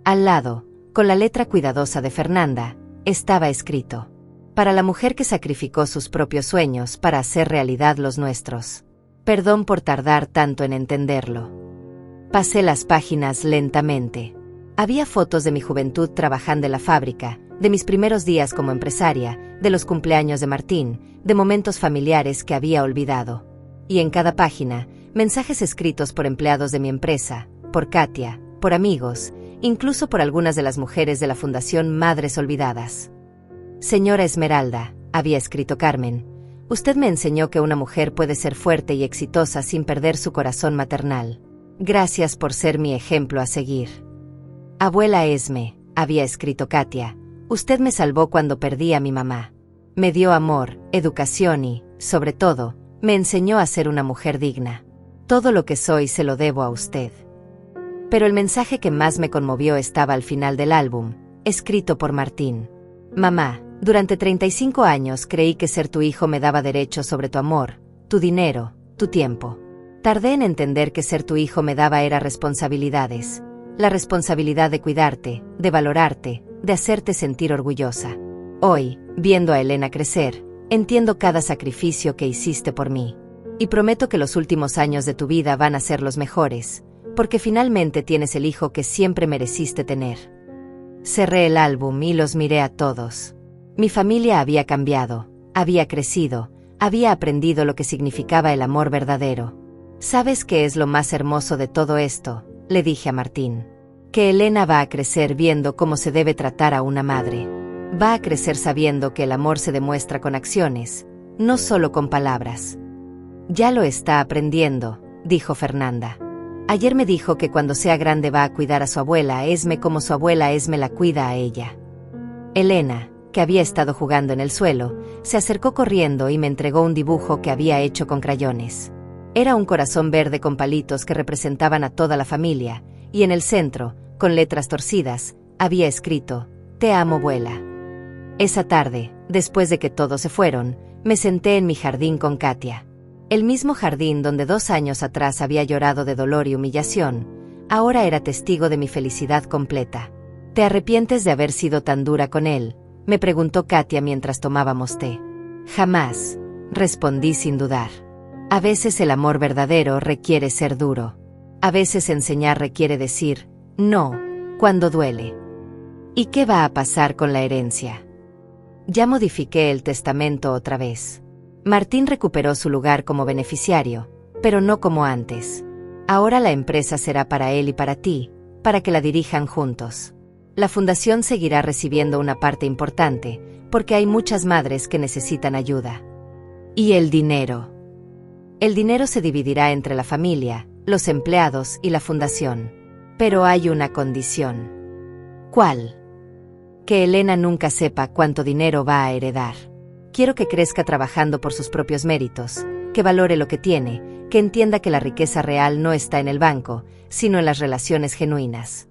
Al lado, con la letra cuidadosa de Fernanda, estaba escrito: para la mujer que sacrificó sus propios sueños para hacer realidad los nuestros. Perdón por tardar tanto en entenderlo. Pasé las páginas lentamente. Había fotos de mi juventud trabajando en la fábrica, de mis primeros días como empresaria, de los cumpleaños de Martín, de momentos familiares que había olvidado. Y en cada página, mensajes escritos por empleados de mi empresa, por Katia, por amigos, incluso por algunas de las mujeres de la Fundación Madres Olvidadas. Señora Esmeralda, había escrito Carmen, usted me enseñó que una mujer puede ser fuerte y exitosa sin perder su corazón maternal. Gracias por ser mi ejemplo a seguir. Abuela Esme, había escrito Katia, usted me salvó cuando perdí a mi mamá. Me dio amor, educación y, sobre todo, me enseñó a ser una mujer digna. Todo lo que soy se lo debo a usted. Pero el mensaje que más me conmovió estaba al final del álbum, escrito por Martín. Mamá, durante 35 años creí que ser tu hijo me daba derecho sobre tu amor, tu dinero, tu tiempo. Tardé en entender que ser tu hijo me daba era responsabilidades. La responsabilidad de cuidarte, de valorarte, de hacerte sentir orgullosa. Hoy, viendo a Elena crecer, entiendo cada sacrificio que hiciste por mí. Y prometo que los últimos años de tu vida van a ser los mejores, porque finalmente tienes el hijo que siempre mereciste tener. Cerré el álbum y los miré a todos. Mi familia había cambiado, había crecido, había aprendido lo que significaba el amor verdadero. ¿Sabes qué es lo más hermoso de todo esto?, le dije a Martín. Que Elena va a crecer viendo cómo se debe tratar a una madre. Va a crecer sabiendo que el amor se demuestra con acciones, no solo con palabras. Ya lo está aprendiendo, dijo Fernanda. Ayer me dijo que cuando sea grande va a cuidar a su abuela Esme como su abuela Esme la cuida a ella. Elena, que había estado jugando en el suelo, se acercó corriendo y me entregó un dibujo que había hecho con crayones. Era un corazón verde con palitos que representaban a toda la familia, y en el centro, con letras torcidas, había escrito: Te amo, abuela. Esa tarde, después de que todos se fueron, me senté en mi jardín con Katia. El mismo jardín donde 2 años atrás había llorado de dolor y humillación, ahora era testigo de mi felicidad completa. ¿Te arrepientes de haber sido tan dura con él?, me preguntó Katia mientras tomábamos té. Jamás, respondí sin dudar. A veces el amor verdadero requiere ser duro. A veces enseñar requiere decir no, cuando duele. ¿Y qué va a pasar con la herencia? Ya modifiqué el testamento otra vez. Martín recuperó su lugar como beneficiario, pero no como antes. Ahora la empresa será para él y para ti, para que la dirijan juntos. La fundación seguirá recibiendo una parte importante, porque hay muchas madres que necesitan ayuda. ¿Y el dinero? El dinero se dividirá entre la familia, los empleados y la fundación. Pero hay una condición. ¿Cuál? Que Elena nunca sepa cuánto dinero va a heredar. Quiero que crezca trabajando por sus propios méritos, que valore lo que tiene, que entienda que la riqueza real no está en el banco, sino en las relaciones genuinas.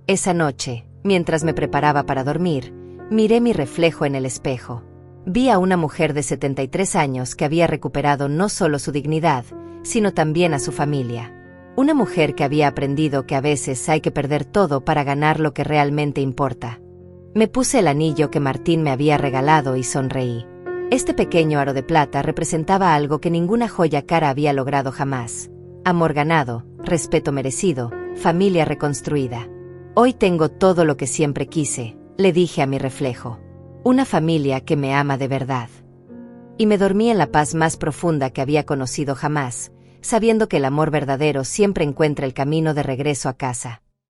Esa noche, mientras me preparaba para dormir, miré mi reflejo en el espejo. Vi a una mujer de 73 años que había recuperado no solo su dignidad, sino también a su familia. Una mujer que había aprendido que a veces hay que perder todo para ganar lo que realmente importa. Me puse el anillo que Martín me había regalado y sonreí. Este pequeño aro de plata representaba algo que ninguna joya cara había logrado jamás. Amor ganado, respeto merecido, familia reconstruida. Hoy tengo todo lo que siempre quise, le dije a mi reflejo. Una familia que me ama de verdad. Y me dormí en la paz más profunda que había conocido jamás, sabiendo que el amor verdadero siempre encuentra el camino de regreso a casa.